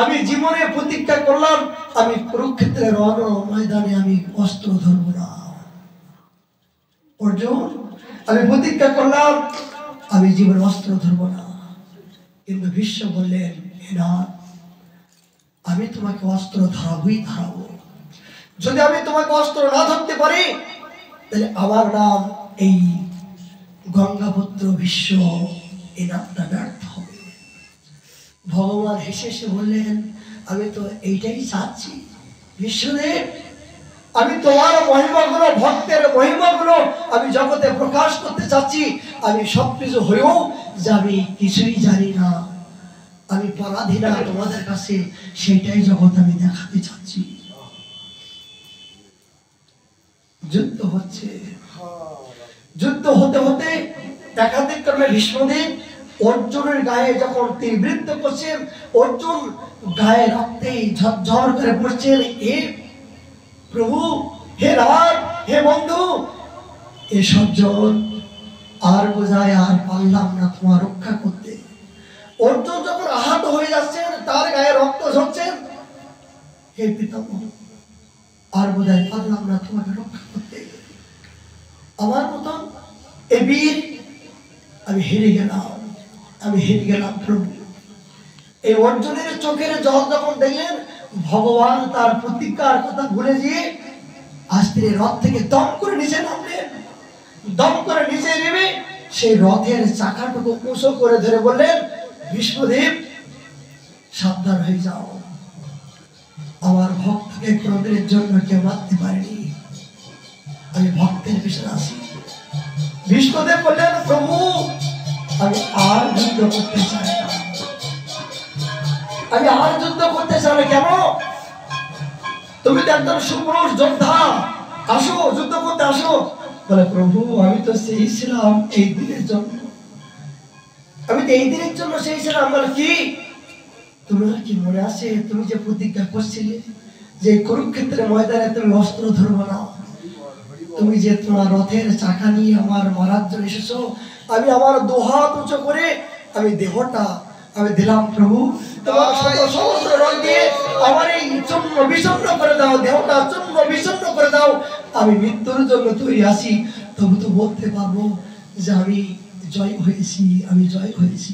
আমি জীবনে প্রতিজ্ঞা করলাম আমি কুরুক্ষেত্রের রণ ময়দানে আমি অস্ত্র ধরব না। অর্জুন, আমি প্রতিজ্ঞা করলাম আমি জীবনে অস্ত্র ধরব না। কিন্তু ভীষ্ম বললেন, না, আমি তোমাকে অস্ত্র ধরাবই ধরাবো। যদি আমি তোমাকে অস্ত্র না ধরতে পারি, তাহলে আমার নাম এই গঙ্গাপুত্র ভীষ্ম, এই নামটা ব্যর্থ হবে। ভগবান হেসে হেসে বললেন, আমি তো এইটাই চাচ্ছি বিশ্বদেব, আমি তোমার মহিমাগুলো, ভক্তের মহিমাগুলো আমি জগতে প্রকাশ করতে চাচ্ছি। আমি সবকিছু হয়েও যে আমি কিছুই জানি না, আমি পরাধীনা তোমাদের কাছে, সেটাই জগৎ আমি দেখাতে চাচ্ছি। যুদ্ধ হচ্ছে, যুদ্ধ হতে হতে দেখাতে ক্রমে ভীষ্মদেব অর্জুনের গায়ে যখন তীরবৃত্ত করছেন, অর্জুন গায়ে রক্তে ঝরঝর করে পড়ছেন। এ প্রভু, হে রাম, হে বন্ধু, এসব জন আর বোঝায় আর পারলাম না তোমার রক্ষা করতে। অর্জুন যখন আহত হয়ে যাচ্ছেন, তার গায়ে রক্ত ঝরছেন, হে পিতামহ, আর বোঝায় পারলাম না তোমাকে রক্ষা করতে। আমার মতন এ বীর, আমি হেরে গেলাম, আমি হেরে গেলাম প্রভু। এই অর্জুনের চোখের জল যখন দেখলেন, ভগবান তার প্রতিজ্ঞার কথা ভুলে গিয়ে আস্তে রথ থেকে দম করে নিচে নামলেন। দম করে নিচে নেমে সেই রথের চাকাটুকু উঁচু করে ধরে বললেন, ভীষ্মদেব সাবধান হয়ে যাও, আমার ভক্তকে কোনদিনের জন্য কেউ মারতে পারেনি, আমি ভক্তের পিছনে আসি। ভীষ্মদেব বললেন, প্রভু আমি আর যুদ্ধ করতে চাই না, আমি আর যুদ্ধ করতে চাই না। কেন? তুমি তো একজন সুপুরুষ যোদ্ধা, আসো যুদ্ধ করতে আসো। বলে, প্রভু আমি তো সেই ছিলাম এই দিনের জন্য, আমি তো এই দিনের জন্য সেই ছিলাম। বলে, কি তোমার কি মনে আছে তুমি যে প্রতিজ্ঞা করছিলে যে কুরুক্ষেত্রের ময়দানে তুমি অস্ত্র ধরবো না, তুমি যে তোমার রথের চাকা নিয়ে আমার মারার জন্য এসেছো, আমি আমার দুহাত উঁচু করে আমি দেহটা আমি দিলাম প্রভু, তোমার সমস্ত রং দিয়ে আমার এই চূর্ণ বিচূর্ণ করে দাও, দেহটা চূর্ণ বিচূর্ণ করে দাও, আমি মৃত্যুর জন্য তৈরি আছি। তবু তো বলতে পারবো যে আমি জয় হয়েছি, আমি জয় হয়েছি।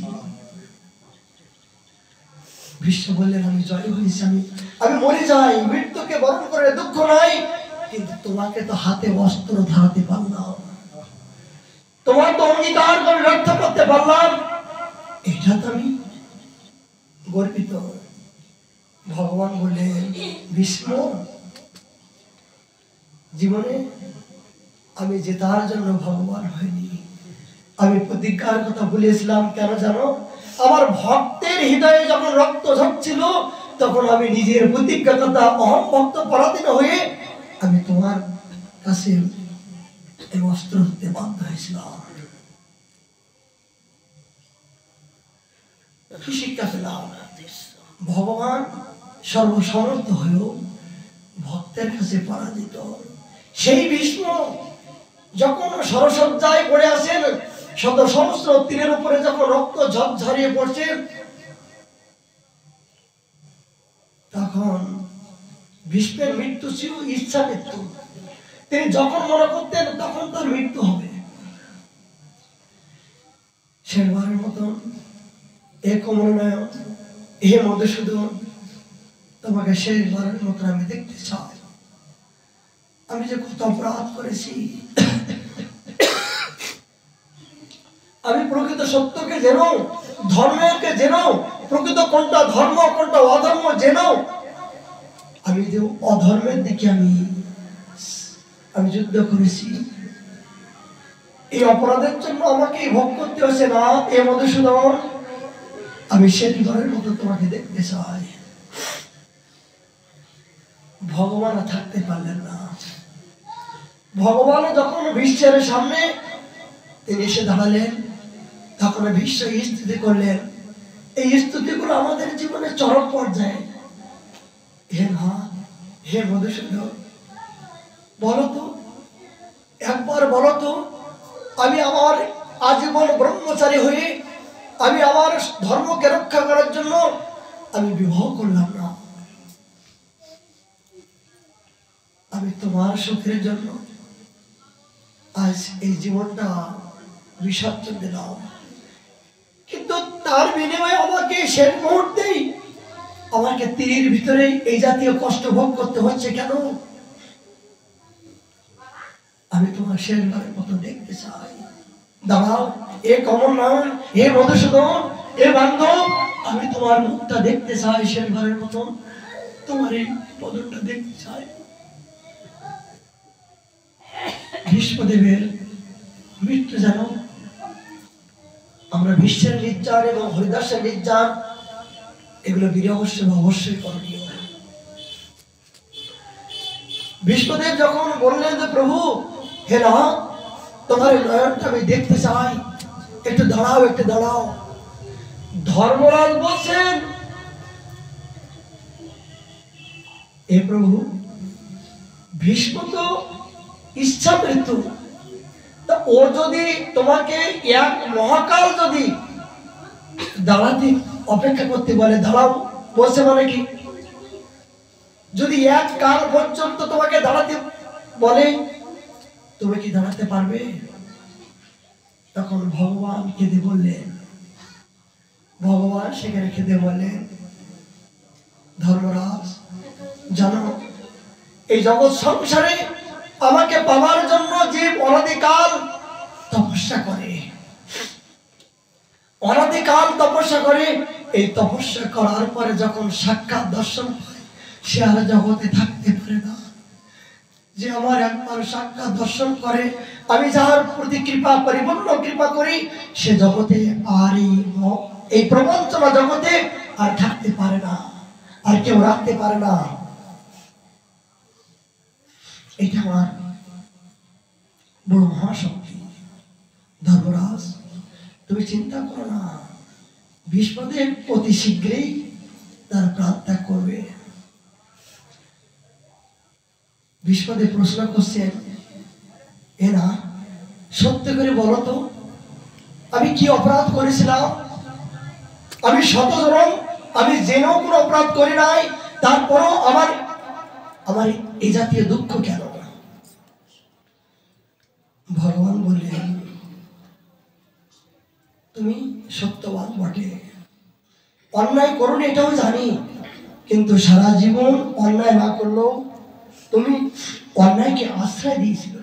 ভীষ্ম বললেন, আমি জয় হয়েছি, আমি মরে যাই, মৃত্যুকে বরণ করে দুঃখ নাই, কিন্তু তোমাকে তো হাতে অস্ত্র ধরাতে পারলাম, তোমার তো অঙ্গীকার করে রক্ষা করতে পারলাম, এটা তো আমি গর্বিত। ভগবান বললেন, ভীষ্ম জীবনে আমি জেতার জন্য ভগবান হয়নি, আমি প্রতিজ্ঞার কথা বলেছিলাম। কেন জানো? আমার ভক্তের হৃদয়ে যখন রক্ত ঝরছিল, তখন আমি নিজের প্রতিজ্ঞা কথা অহম ভক্ত পরাধীন হয়ে আমি তোমার কাছে এই অস্ত্র হতে বাধ্য হয়েছিলাম। কি শিক্ষা পেলাম? ভগবান সর্বসমর্থ হয়েও ভক্তের কাছে পরাজিত। সেই ভীষ্ম যখন সরসজ্জায় পড়ে আসেন, শত সহস্র তীরের উপরে যখন রক্ত ঝরঝরিয়ে পড়ছেন, তখন ভীষ্মের মৃত্যু ছিল ইচ্ছা মৃত্যু। তিনি যখন মনে করতেন তখন তার মৃত্যু হবে। শেষবারের মতন এ কমলনয়ন, হে মধুসূদন, তোমাকে শেষবারের মতন আমি দেখতে চাই। আমি যে কত অপরাধ করেছি, আমি প্রকৃত সত্যকে জেনো, ধর্মকে জেনো, প্রকৃত কোনটা ধর্ম কোনটা অধর্ম জেনো। আমি যে অধর্মের দিকে আমি যুদ্ধ করেছি, এই অপরাধের জন্য আমাকে ভোগ করতে হচ্ছে না। এ মধুসূদন, আমি শেষবারের মতো তোমাকে দেখতে চাই। ভগবান থাকতে পারলেন না। ভগবান যখন ভীষ্মের সামনে তিনি এসে দাঁড়ালেন, তখন ভীষ্ম স্তুতি করলেন। এই স্তুতিগুলো আমাদের জীবনে চরম পর্যায়ে। হে মা, হে মধুসূদন, বলো তো, একবার বলো তো, আমি আমার আজীবন ব্রহ্মচারী হয়ে আমি আমার ধর্মকে রক্ষা করার জন্য আমি বিবাহ করলাম না, আমি তোমার সুখের জন্য আজ এই জীবনটা বিসর্জন দিলাম, কিন্তু তার বিনিময়ে আমাকে শেষ মুহূর্তেই আমাকে তীরের ভিতরে এই জাতীয় কষ্ট ভোগ করতে হচ্ছে কেন? আমি তোমার শেষবারের মতো দেখতে চাই। দাঁড়াও, এ কমলনয়ন, এ মধুসূদন, এ বান্ধব, আমি তোমার মুখটা দেখতে চাই, শেষবারের মতন তোমার এই বদনটা দেখতে চাই। ভীষ্মদেবের মৃত্যু যেন আমরা বিশ্বের নির্যান এবং হরিদাসের নির্যান এগুলো বীর অবশ্যই করণীয়। ভীষ্মদেব যখন বললেন যে প্রভু হে না, তোমার নয়নটা আমি দেখতে চাই, একটু দাঁড়াও, একটু দাঁড়াও। ধর্মরাজ বলছেন এ প্রভু, ভীষ্ম তো ইচ্ছা মৃত্যু, ও যদি তোমাকে এক মহাকাল যদি দাঁড়াতে অপেক্ষা করতে বলে, দাঁড়াও বলছে মানে কি, যদি এক কাল পর্যন্ত তোমাকে দাঁড়াতে বলে তুমি কি দাঁড়াতে পারবে? তখন ভগবান কেঁদে বললেন, ভগবান সেখানে কেঁদে বললেন, ধর্মরাজ জানো এই জগৎ সংসারে আমাকে পাওয়ার জন্য যে অনাদিকাল তপস্যা করে, অনাদিকাল তপস্যা করে, এই তপস্যা করার পরে যখন সাক্ষাৎ দর্শন পায় সে আর জগতে থাকতে পারে না। যে আমার একবার সাক্ষাৎ দর্শন করে, আমি যার প্রতি কৃপা পরিপূর্ণ কৃপা করি, সে জগতে আর এই প্রপঞ্চনা জগতে আর থাকতে পারে না, আর কেউ রাখতে পারে না। এটা আমার বড় মহাশক্তি। ধর্মরাজ তুমি চিন্তা করো না, ভীষ্মদেব অতি শীঘ্রই তার প্রাণ ত্যাগ করবে। ভীষ্মদেব প্রশ্ন করছেন, এ না সত্য করে বলো তো আমি কি অপরাধ করেছিলাম? আমি শতজনম আমি জেনেও কোনো অপরাধ করি নাই, তারপরও আমার এই জাতীয় দুঃখ কেন? ভগবান বললেন, তুমি সত্যবান বটে, অন্যায় করুন এটাও জানি, কিন্তু সারা জীবন অন্যায় না করলেও তুমি অন্যায়কে আশ্রয় দিয়েছিলে,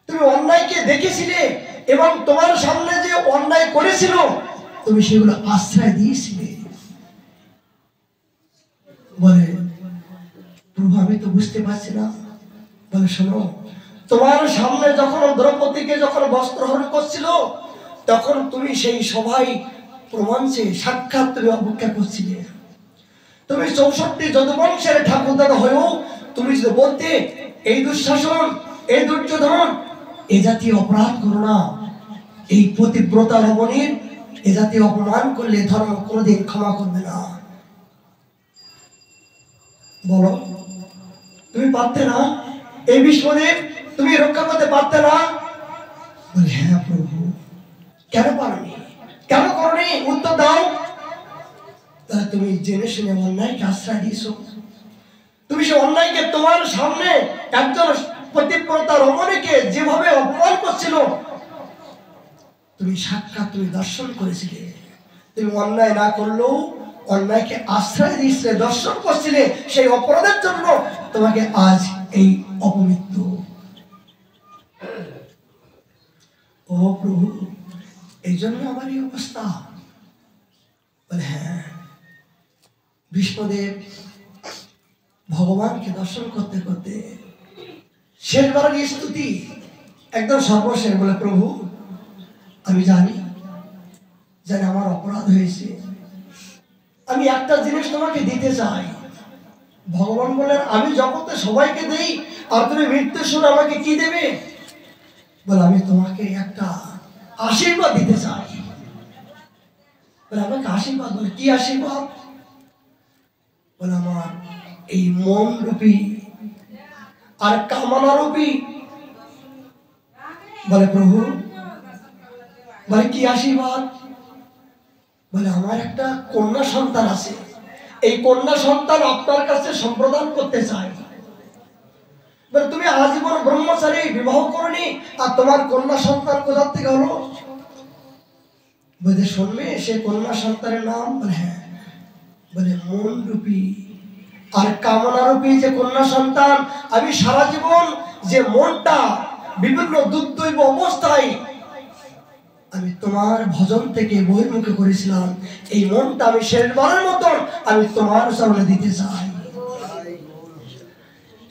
তুমি অন্যায়কে দেখেছিলে এবং তোমার সামনে যে অন্যায় করেছিল তুমি সেগুলো আশ্রয় দিয়েছিলে। বলে প্রভু আমি তো বুঝতে পারছি না। বলে শোনো, তোমার সামনে যখন দ্রৌপদীকে যখন বস্ত্রহরণ করছিল তখন তুমি সেই সভায় প্রমাণছে সাক্ষাৎ তুমি অপেক্ষা করছিলে। তুমি 64 যদুবংশের ঠাকুরদাদা হয়েও তুমি যদি বলতে এই দুঃশাসন, এই দুর্যোধন এ জাতীয় অপরাধ করো না, এই পতিব্রতা রমণীর এ জাতীয় অপমান করলে ধর্ম কোনোদিন ক্ষমা করবে না। বলো তুমি পারতে না? এই ভীষ্মদেব তুমি রক্ষা করতে পারতে না? বলে হ্যাঁ প্রভু। কেন পারোনি? কেন করোনি? উত্তর দাও। তাহলে তুমি জেনে শুনে অন্যায়কে আশ্রয় দিয়েছো, তুমি সে অন্যায়কে তোমার সামনে একজন পতিব্রতা রমণীকে যেভাবে অপমান করছিল তুমি সাক্ষাৎ তুমি দর্শন করেছিলে। তুমি অন্যায় না করলেও অন্যায়কে আশ্রয় দিয়েছিলে, দর্শন করছিলে, সেই অপরাধের জন্য তোমাকে আজ এই অপমৃত্যু। ও প্রভু এই জন্য আমার এই অবস্থা? বলে হ্যাঁ। ভীষ্মদেব ভগবানকে দর্শন করতে করতে শেষবারের স্তুতি একদম সর্বশেষ বলে, প্রভু আমি জানি আমার অপরাধ হয়েছে, আমি একটা জিনিস তোমাকে দিতে চাই। ভগবান বলেন আমি জগতে সবাইকে দেই আর তুমি মৃত্যুর সময় আমাকে কি দেবে? বলে আমি তোমাকে একটা আশীর্বাদ দিতে চাই। বলে আমাকে আশীর্বাদ? বলে কি আশীর্বাদ? বলে আমার এই মন রূপী আর কামনা রূপী। বলে প্রভু বলে কি আশীর্বাদ? বলে আমার একটা কন্যা সন্তান আছে, এই কন্যা সন্তান আপনার কাছে সম্প্রদান করতে চাই। বলে তুমি আজীবন ব্রহ্মচারী, বিবাহ করনি, আর তোমার কন্যা সন্তান কোথা থেকে হলো? বলে শুনবে সে কন্যা সন্তানের নাম? বলে হ্যাঁ। বলে মন রূপী আর কামনা রূপী যে কন্যা সন্তান, আমি সারা জীবন যে মনটা বিভিন্ন দুর্দৈব অবস্থায় আমি তোমার ভজন থেকে বহির্মুখী করেছিলাম, এই মনটা আমি শেষবারের মতন আমি তোমার সামনে দিতে চাই।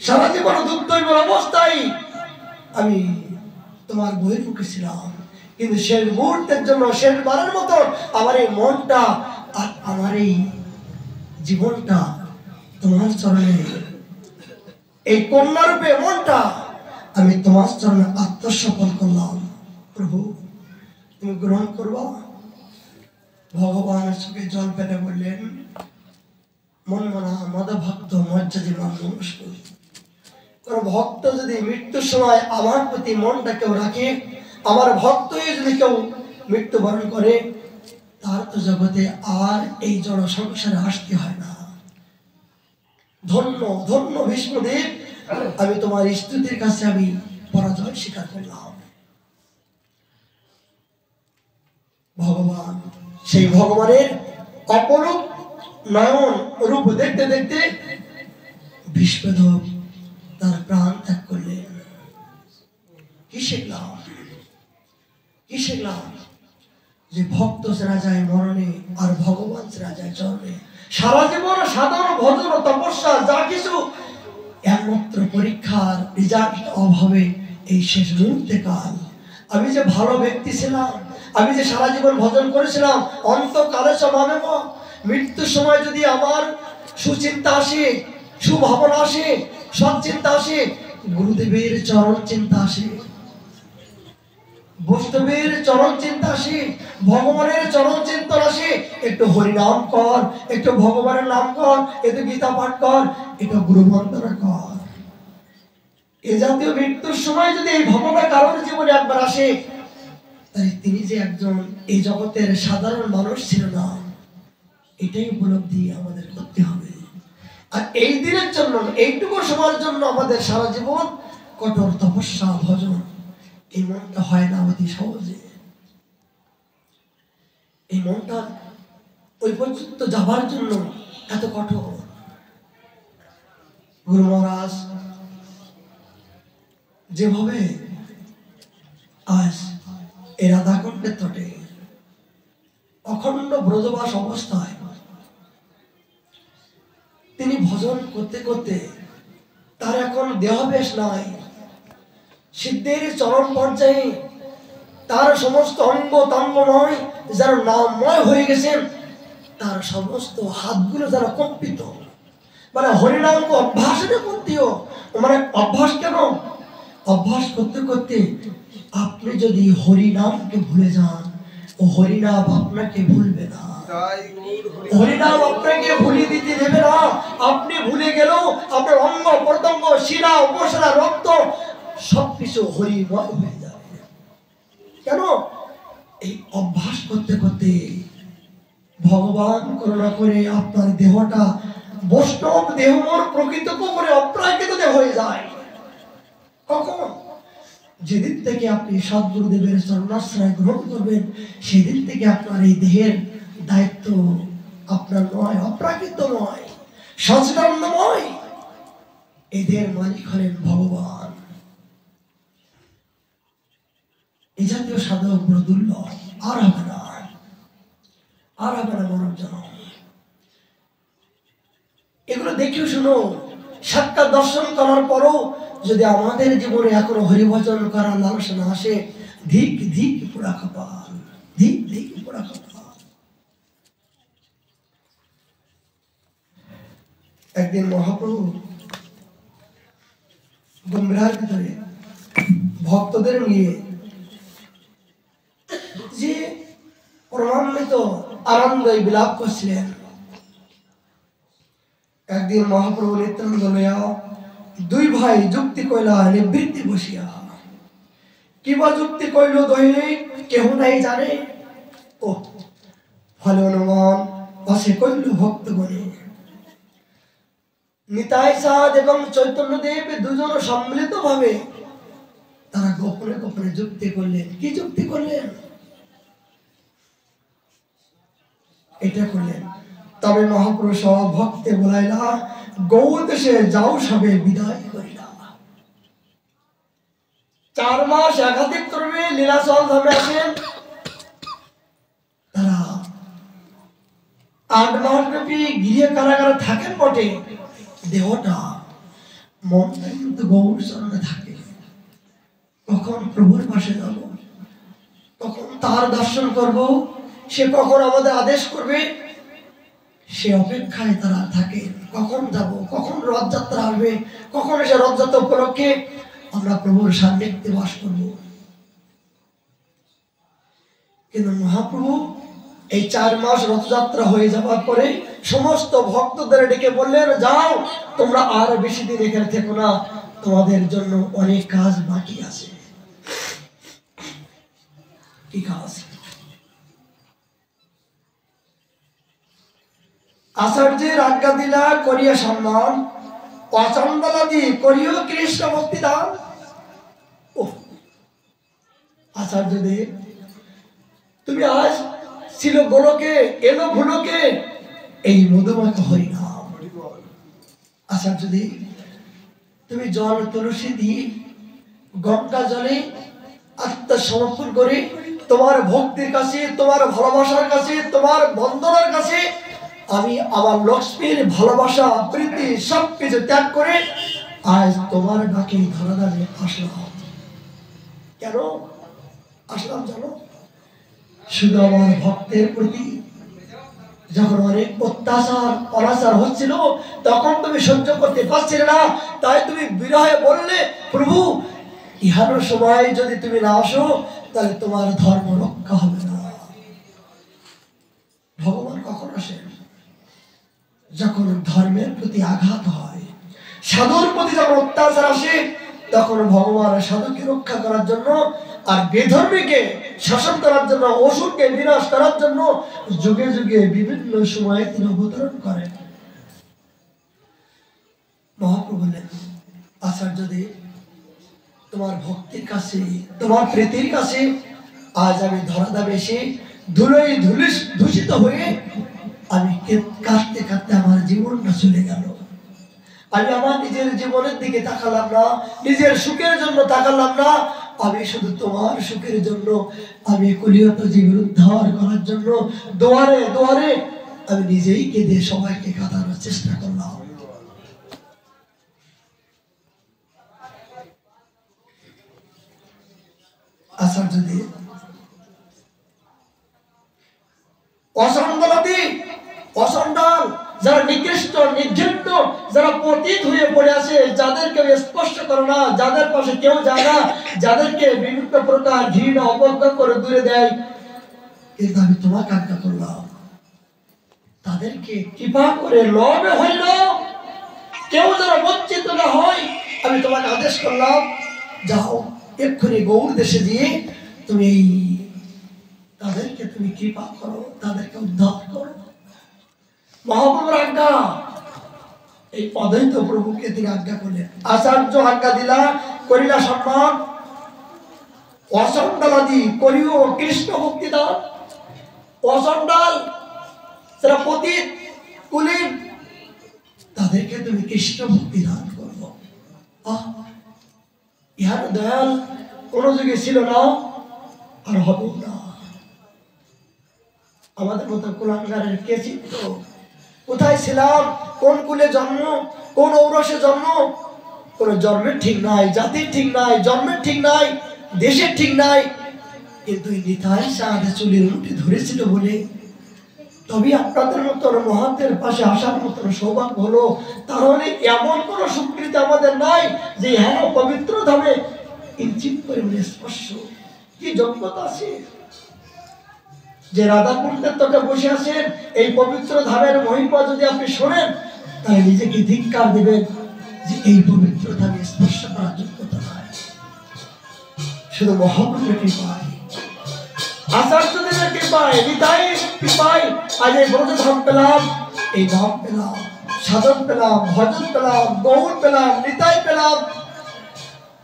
সারা জীবন দুর্দৈব অবস্থায় আমি তোমার বহির্মুখী ছিলাম, কিন্তু শেষ মুহূর্তের জন্য শেষবারের মতন আমার এই মনটা আর আমার এই জীবনটা তোমার চরণে, এই কন্যারূপে মনটা আমি তোমার চরণে আত্মসমর্পণ করলাম। প্রভু তুমি গ্রহণ করবা। ভগবানের চোখে জল পেলে বললেন, মন মনা মদভক্ত মজ্জাদি মানুষ। কোন ভক্ত যদি মৃত্যুর সময় আমার প্রতি মনটা কেউ রাখে, আমার ভক্ত হয়ে যদি কেউ মৃত্যুবরণ করে, তার তো জগতে আর এই জড় সংসারে আসতে হয় না। ধন্য ধন্য বিষ্ণুদেব, আমি তোমার স্তুতির কাছে আমি পরাজয় স্বীকার করলাম। ভগবান, সেই ভগবানের অপরূপ নয়ন রূপ দেখতে দেখতে বিষ্ণুদেব তার প্রাণ ত্যাগ করলেন। কি শিখলাম? কি শিখলাম? যে ভক্ত সেরা যায় মরণে, আর ভগবান সেরা যায় চরণে। সারা জীবন সাধারণ ভজন ও তপস্যা যা কিছু, একমাত্র পরীক্ষার রেজাল্ট অভাবে এই শেষ মুহূর্তে কাল আমি যে ভালো ব্যক্তি ছিলাম, আমি যে সারা জীবন ভজন করেছিলাম, অন্তকালে সমাবে মৃত্যুর সময় যদি আমার সুচিন্তা আসে, সুভাবনা আসে, সৎচিন্তা আসে, গুরুদেবের চরণ চিন্তা আসে, বৈষ্ণবের চরণ চিন্তা আসে, ভগবানের চরণ চিন্তন আসে, একটু হরিনাম কর, একটু ভগবানের নাম কর, একটু গীতা পাঠ কর, একটু গুরু বন্দনা কর। এ জাতীয় মৃত্যুর সময় যদি এই ভগবান কারোর জীবনে একবার আসে, তাই তিনি যে একজন এই জগতের সাধারণ মানুষ ছিল না, এটাই উপলব্ধি আমাদের করতে হবে। আর এই দিনের জন্য, এইটুকু সময়ের জন্য আমাদের সারা জীবন কঠোর তপস্যা ভজন, এই মনটা হয় না অতি সহজে। এই মনটা ওই পর্যন্ত যাবার জন্য এত কঠোর। গুরু মহারাজ যেভাবে আজ এই রাধাকুণ্ডের তটে অখণ্ড ব্রজবাস অবস্থায় তিনি ভজন করতে করতে, তার এখন দেহবেশ নাই, সিদ্ধের চরম পর্যায়ে তার সমস্ত অঙ্গ তঙ্গময় যারা নামময় হয়ে গেছেন, তার সমস্ত হাতগুলো যারা কম্পিত, মানে হরিনাম অভ্যাসটা করতেও, মানে অভ্যাস কেন? অভ্যাস করতে করতে আপনি যদি হরিনামকে ভুলে যান, ও হরিনাম আপনাকে ভুলবে না। হরিনাম আপনাকে ভুলিয়ে দিতে দেবে না। আপনি ভুলে গেলেও আপনার অঙ্গ প্রত্যঙ্গ, শিরা উপশিরা, রক্ত সবকিছু হরিময় হয়ে যাবে। কেন? এই অভ্যাস করতে করতে ভগবান করুণা করে আপনার দেহটা বৈষ্ণব দেহমর প্রকৃত করে অপ্রাকৃত দেহ হয়ে যায়। কখন? যেদিন থেকে আপনি সদ্গুরুদেবের চরণাশ্রয় গ্রহণ করবেন, সেদিন থেকে আপনার এই দেহের দায়িত্ব আপনার নয়, অপ্রাকৃতময়, সচিদানন্দময়। এই দেহের মালিক হলেন ভগবান। এই জাতীয় সাধক বড় দুর্লভ, আর হবে না, আর হবে না মানব জনম। এগুলো দেখেও শুনো, সাক্ষাৎ দর্শন করার পরও যদি আমাদের জীবনে এখনো হরিভজন করার লালসা না আসে, ধিক ধিক পোড়া কপাল, ধিক ধিক পোড়া কপাল। একদিন মহাপ্রভু গম্ভীরার ভিতরে ভক্তদের নিয়ে যে পরমান্বিত আনন্দে বিলাপ করছিলেন, একদিন মহাপ্রভু নিত্যানন্দ লইয়া দুই ভাই যুক্তি কইলা নিবৃত্তি বসিয়া। কিবা যুক্তি কইল দৈনিক কেহ নাই জানে, ও ফলে অনুমান পাশে কইল ভক্তগণে। নিতাই চাঁদ এবং চৈতন্যদেব দুজন সম্মিলিত ভাবে তারা গোপনে গোপনে যুক্তি করলেন। কি যুক্তি করলেন? এটা করলেন, তবে মহাপুরুষ ভক্তে বলাইলা গৌর দেশে যাও সবে বিদায় করিলা। 4 মাস একাধিক করবে লীলাচল ধামে আসেন, 8 মাস ব্যাপী গৃহে কারাগারে থাকেন বটে, দেহটা মনটা কিন্তু গৌর চরণে থাকে। কখন প্রভুর পাশে যাব, কখন তার দর্শন করব, সে কখন আমাদের আদেশ করবে, সে অপেক্ষায় তারা থাকে। কখন যাব, কখন রথযাত্রা আসবে, কখন এসে রথযাত্রা উপলক্ষে আমরা প্রভুর সান্নিধ্যে বাস করব। কিন্তু মহাপ্রভু এই 4 মাস রথযাত্রা হয়ে যাওয়ার পরে সমস্ত ভক্তদের ডেকে বললেন, যাও তোমরা আর বেশি দিন এখানে থেকো না, তোমাদের জন্য অনেক কাজ বাকি আছে। কি কাজ? আচার্যের আজ্ঞা দিলা করিয়া সম্মান, অচন্দলাদি করিও কৃষ্ণ ভক্তি দান। আচার্যদেব, তুমি আজ ছিল গোলকে, এলো ভুলোকে, এই মধুমাখা হরিনাম। আচার্যদেব, তুমি জল তুলসী দিয়ে গঙ্গা জলে আত্মসমর্পণ করে তোমার ভক্তির কাছে, তোমার ভালোবাসার কাছে, তোমার বন্দনার কাছে আমি আমার লক্ষ্মীর ভালোবাসা, প্রীতি সবকিছু ত্যাগ করে আজ তোমার ডাকে ধরাধামে আসলাম। কেন আসলাম জানো? শুধু আমার ভক্তের প্রতি যখন অনেক অত্যাচার অনাচার হচ্ছিল, তখন তুমি সহ্য করতে পারছিলে না, তাই তুমি বিরহে বললে, প্রভু ইহার সময় যদি তুমি না আসো তাহলে তোমার ধর্ম রক্ষা হবে না। ভগবান কখন আসেন? যখন ধর্মের প্রতি আঘাত হয়, সাধুর প্রতি যখন অত্যাচার আসে, তখন ভগবান সাধুকে রক্ষা করার জন্য আর বেধর্মীকে শাসন করার জন্য, অসুরকে বিনাশ করার জন্য যুগে যুগে বিভিন্ন সময়ে তিনি অবতরণ করেন। মহাপ্রভু বললেন, আচার্যদেব, তোমার ভক্তির কাছে, তোমার প্রীতির কাছে আজ আমি ধরাধামে এসে ধুলোয় দূষিত হয়ে আমি কাঁদতে কাঁদতে আমার জীবনটা চলে গেল। আমি আমার নিজের জীবনের দিকে তাকালাম না, নিজের সুখের জন্য তাকালাম না, আমি শুধু তোমার সুখের জন্য, আমি কলিয়ত জীবন উদ্ধার করার জন্য দুয়ারে দুয়ারে আমি নিজেই কেঁদে সবাইকে কাঁদানোর চেষ্টা করলাম। আচার্যদেব, অচন্দলাদি, অচণ্ডাল, যারা নিকৃষ্ট নির্ঘৃণ্য, যারা পতিত হয়ে পড়ে আছে, যাদেরকে স্পর্শ করে না, যাদের পাশে কেউ যায় না, যাদেরকে বিভিন্ন প্রকার ঘৃণা অবজ্ঞা করে দূরে দেয়, কিন্তু আমি তোমাকে আজ্ঞা করলাম তাদেরকে কৃপা করে লবে হইল কেউ যেন বঞ্চিত না হয়। আমি তোমাকে আদেশ করলাম, যাও এক্ষুনি গৌর দেশে দিয়ে তুমি তাদেরকে তুমি কৃপা করো, তাদেরকে উদ্ধার করো। মহাপ্রভুর আজ্ঞা, এই অদ্বৈত প্রভুকে তিনি আজ্ঞা করলেন। আচার্য আজ্ঞা দিলা করিলা সম্মান, অচণ্ডালাদি করিও কৃষ্ণ ভক্তি দান। অচণ্ডাল, যারা পতিত কুলীন, তাদেরকে তুমি কৃষ্ণ ভক্তি দান করবো। ইহার দয়াল কোন যুগে ছিল না, আর হবে না। আমাদের মতো কুলাঙ্গারের কে চিন্ত? কোথায় ছিলাম, কোন কুলে জন্ম, কোন ঔরসে জন্ম, কোন জন্মের ঠিক নাই, জাতির ঠিক নাই, জন্মের ঠিক নাই, দেশের ঠিক নাই, কিন্তু নিতাই সাথে চুলের মুঠি ধরেছিল বলে তবে আপনাদের মতন মহাতের পাশে আসার মতন সৌভাগ্য হলো। তাহলে এমন কোন স্বীকৃতি আমাদের নাই যে হেন পবিত্র ধামে কিঞ্চিত পরিমাণে স্পর্শ। কি যোগ্যতা আছে যে রাধাকুণ্ডের তটে বসে আছেন, এই পবিত্র ধামের মহিমা যদি আপনি শোনেন, তাহলে নিজেকে ধিক্কার দিবেন যে এই পবিত্র ধামে স্পর্শ করার যোগ্যতা নাই। শুধু মহাপ্রভুর কৃপায়, আচার্যদের কৃপায়, নিতাই কৃপায় আজ এই ব্রজধাম পেলাম, এই ধাম পেলাম, সাধন পেলাম, ভজন পেলাম, গৌর পেলাম, নিতাই পেলাম।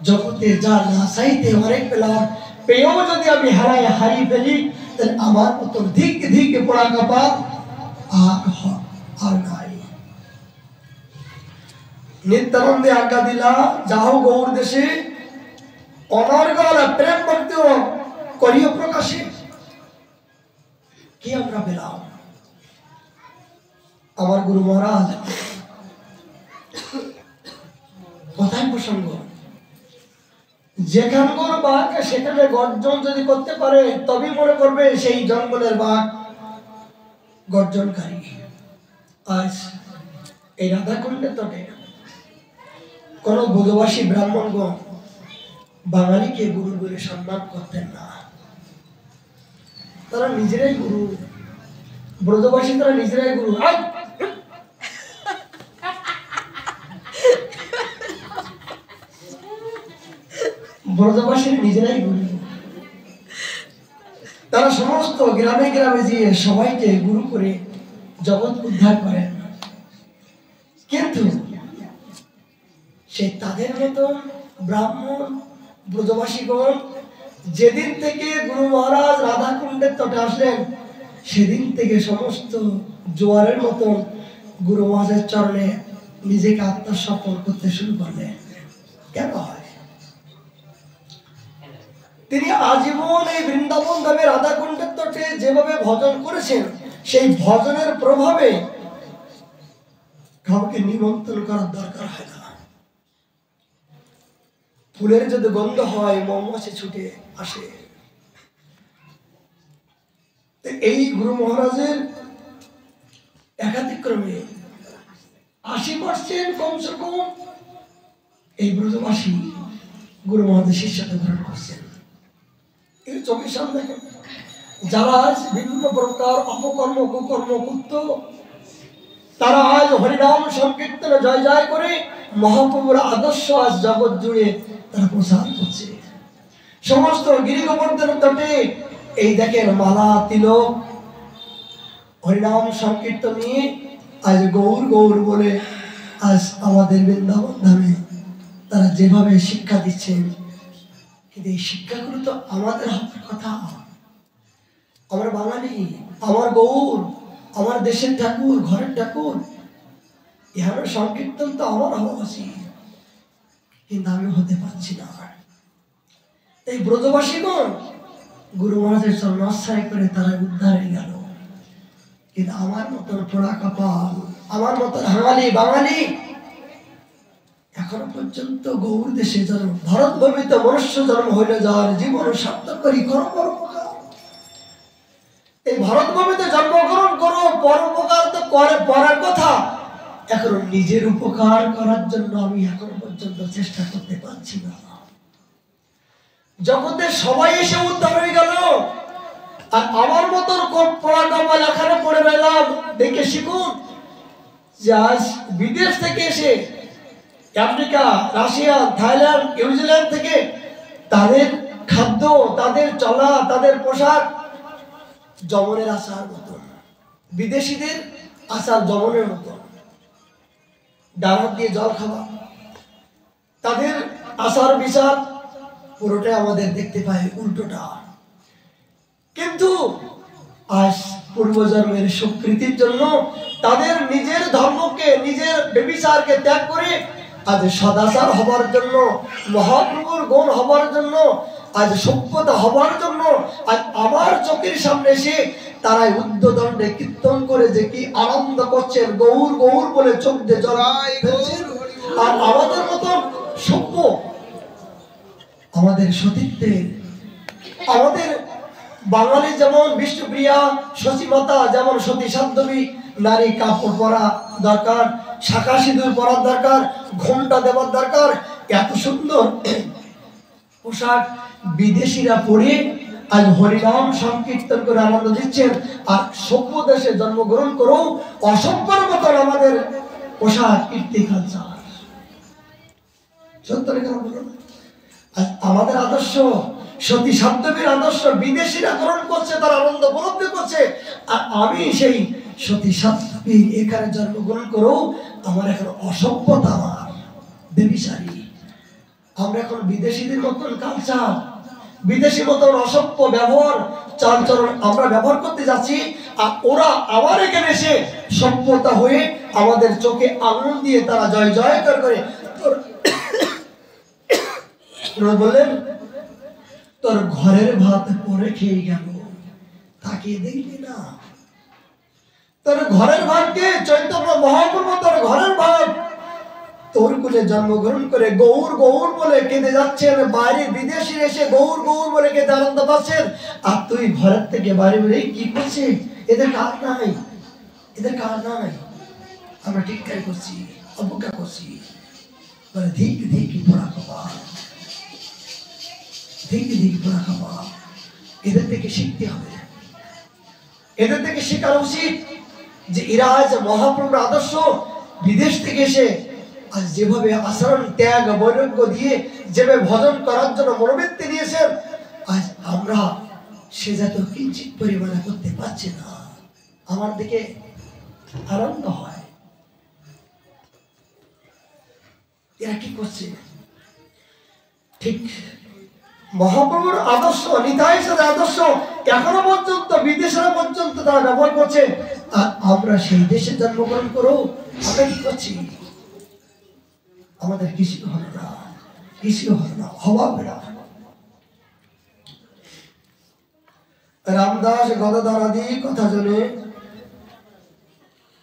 জগতে যা না চাইতে অনেক পেলাম, পেয়েও যদি আমি হারিয়ে ফেলি, তাহলে আমার মতো ধিক ধিক পড়া কপাল আর নাই। নিত্যানন্দে আজ্ঞা দিলা, যাও গৌর দেশে, অনর্গল প্রেম ভক্তি করিও প্রকাশে। কি আমরা পেলাম? আমার গুরু মহারাজ কথাই প্রসঙ্গ, যেখানকার বাঘ সেখানে গর্জন যদি করতে পারে তবেই মনে করবে সেই জঙ্গলের বাঘ গর্জনকারী। আজ এই রাধাকুণ্ডের তটে কোন ব্রজবাসী ব্রাহ্মণগণ বাঙালিকে গুরু বলে সম্মান করতেন না। তারা নিজেরাই গুরু, ব্রজবাসী তারা নিজেরাই গুরু। ব্রজবাসীর নিজেরাই গুরু। তারা সমস্ত গ্রামে গ্রামে গিয়ে সবাইকে গুরু করে জগৎ উদ্ধার করেন। কিন্তু সে তাদের মতন ব্রাহ্মণ ব্রজবাসীগণ যেদিন থেকে গুরু মহারাজ রাধাকুণ্ডের তটে আসলেন সেদিন থেকে সমস্ত জোয়ারের মতন গুরু মহারাজের চরণে নিজেকে আত্মসমর্পণ করতে শুরু করলেন। কেন হয়? তিনি আজীবন এই বৃন্দাবন ধামে রাধাকুণ্ডের তটে যেভাবে ভজন করেছেন সেই ভজনের প্রভাবে কাউকে নিমন্ত্রণ করার দরকার হয় না। ফুলের যদি গন্ধ হয় মৌমাছি ছুটে আসে। এই গুরু মহারাজের একাধিক্রমে 80% কমসে কম এই ব্রজবাসী গুরু মহারাজের শিষ্যত্ব গ্রহণ করছেন। এই চোখের সামনে যারা আজ বিভিন্ন প্রকার অপকর্ম কুকর্ম করত তারা আজ হরিনাম সংকীর্তনে জয় জয় করে মহাপ্রভুর আদর্শ আজ জগৎ জুড়ে তারা প্রচার করছে। সমস্ত গিরি গোবর্ধন তটে এই দেখেন মালা তিলক হরিনাম সংকীর্তন নিয়ে আজ গৌর গৌর বলে আজ আমাদের বৃন্দাবন ধামে তারা যেভাবে শিক্ষা দিচ্ছেন, কিন্তু এই শিক্ষাগুলো তো আমাদের হওয়ার কথা। আমার বাঙালি, আমার গৌর, আমার দেশের ঠাকুর, ঘরের ঠাকুর, ইহার সংকীর্তন তো আমার হওয়া উচিত, কিন্তু আমি হতে পারছি না। এই ব্রজবাসীগণ গুরু মহারাজের চরণাশ্রয় করে তারা উদ্ধার হয়ে গেল। কিন্তু আমার মতন পোড়া কপাল, আমার মতন বাঙালি এখনো পর্যন্ত গৌর দেশে জন্ম, ভারত ভূমিতে মনুষ্য জন্ম হইলে যাওয়ার জীবন সার্থক করি করো পরোপকার। এই ভারত ভূমিতে জন্মগ্রহণ করো, পরোপকার তো করে পরের কথা, এখন নিজের উপকার করার জন্য আমি এখনো পর্যন্ত চেষ্টা করতে পারছি না। জগতের সবাই এসে উদ্ধার হয়ে গেল আর আমার মতন পড়া কপাল এখানে পড়ে রইলাম। দেখে শিখুন যে আজ বিদেশ থেকে এসে আফ্রিকা, রাশিয়া, থাইল্যান্ড, নিউজিল্যান্ড থেকে তাদের খাদ্য, তাদের চলা, তাদের পোশাক যমনের আচার মতন, বিদেশিদের আচার যমনের মতন, ডাল দিয়ে জল খাওয়া, তাদের আচার বিচার পুরোটাই আমাদের দেখতে পাই উল্টোটা। কিন্তু আজ পূর্বজন্মের স্বীকৃতির জন্য তাদের নিজের ধর্মকে, নিজের ব্যভিচারকে ত্যাগ করে আজ সদাচার হবার জন্য, মহাপ্রভুর গুণ হবার জন্য, আজ সভ্যতা হবার জন্য আজ আমার চোখের সামনে এসে তারাই উদ্যদণ্ডে কীর্তন করে যে কি আনন্দ করছেন, গৌর গৌর বলে চোখ দিয়ে জড়াই ফেলছেন। আর আমাদের মতন সভ্য, আমাদের সতীত্বের, আমাদের বাঙালি যেমন বিষ্ণুপ্রিয়া সচিমাতা, যেমন সতী সাধ্যবী নারী কাপড় পরা দরকার, শাখা সিঁদুর পরার দরকার, ঘোমটা দেওয়ার দরকার, এত সুন্দর পোশাক বিদেশিরা পরে আজ হরিনাম সংকীর্তন করে আনন্দ দিচ্ছেন। আর সভ্য দেশে জন্মগ্রহণ করেও অসভ্যের মতন আমাদের পোশাক, কীর্তি, কালচার। সত্য বলুন, আমাদের আদর্শ, সতী সাধ্যবীর আদর্শ বিদেশিরা গ্রহণ করছে, তারা আনন্দ উপলব্ধি করছে, আর আমি সেই সতী সাধ্যবীর এখানে জন্মগ্রহণ করেও আমার এখন অসভ্যতা, আমার বেবিচারী। আমরা এখন বিদেশিদের মতন কালচার, বিদেশি মতন অসভ্য ব্যবহার, চালচরণ আমরা ব্যবহার করতে যাচ্ছি, আর ওরা আবার এখানে এসে সভ্যতা হয়ে আমাদের চোখে আগুন দিয়ে তারা জয় জয় করে বললেন তোর ঘরের ভাত পরে খেয়ে গেল, তাকিয়ে দেখবি না? তোর ঘরের ভাবকে চৈতন্য মহাপ্রভু তোর ঘরের ভাব, তোর কুলে জন্মগ্রহণ করে গৌর গৌর বলে কেঁদে যাচ্ছেন, বাইরে বিদেশি এসে গৌর গৌর বলে কেঁদে আনন্দ পাচ্ছেন, আর তুই ঘরের থেকে বাইরে বেরিয়ে কি করছিস? এদের কাজ নাই, এদের কাজ নাই, আমরা ঠিকঠাক করছি, অপেক্ষা করছি। বলে ধিক ধিক পোড়া কপাল, ধিক ধিক পোড়া কপাল। এদের থেকে শিখতে হবে, এদের থেকে শেখা উচিত যে এরা আজ মহাপ্রভুর আদর্শ বিদেশ থেকে এসে আজ যেভাবে আচরণ ত্যাগ বৈরাগ্য দিয়ে যেভাবে ভজন করার জন্য মনোবৃত্তি নিয়েছেন, আজ আমরা সে জাতীয় কিঞ্চিত পরিমাণে করতে পারছি না। আমার দিকে আনন্দ হয়, এরা কি করছে? ঠিক মহাপ্রভুর আদর্শ, নিতাই সাথে আদর্শ এখনো পর্যন্ত বিদেশেরা পর্যন্ত তারা ব্যবহার করছে, আর আমরা সেই দেশে জন্মগ্রহণ করো আমরা কি করছি? আমাদের কিছু হবে না, কিছু হবে না, হবে না। রামদাস গদাধর আদি কথা জনে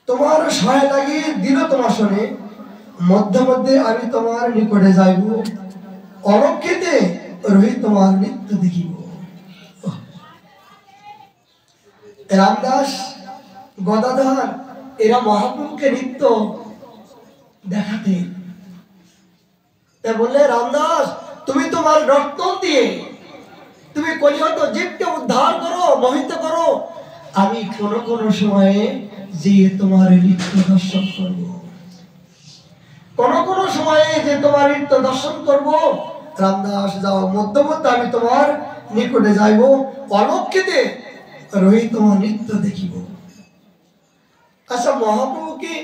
তোমার সহায় লাগিয়ে দিল তোমার শোনে, মধ্যে মধ্যে আমি তোমার নিকটে যাইব, অলক্ষিতে রহি তোমার নৃত্য দেখিব। রামদাস গদাধর এরা মহাপ্রভুকে নৃত্য দেখাতেন। বললে রামদাস তুমি তোমার রক্তন দিয়ে তুমি কলিহত জীবকে উদ্ধার করো, মোহিত করো, আমি কোন কোন সময়ে যে তোমার নৃত্য দর্শন করব, কোন কোন সময়ে যে তোমার নৃত্য দর্শন করব। রামদাস যাও, মধ্য মধ্যে আমি তোমার নিকটে যাইব, অলক্ষিতে রহি তোমার নৃত্য দেখিব। আচ্ছা, মহাপ্রভু কি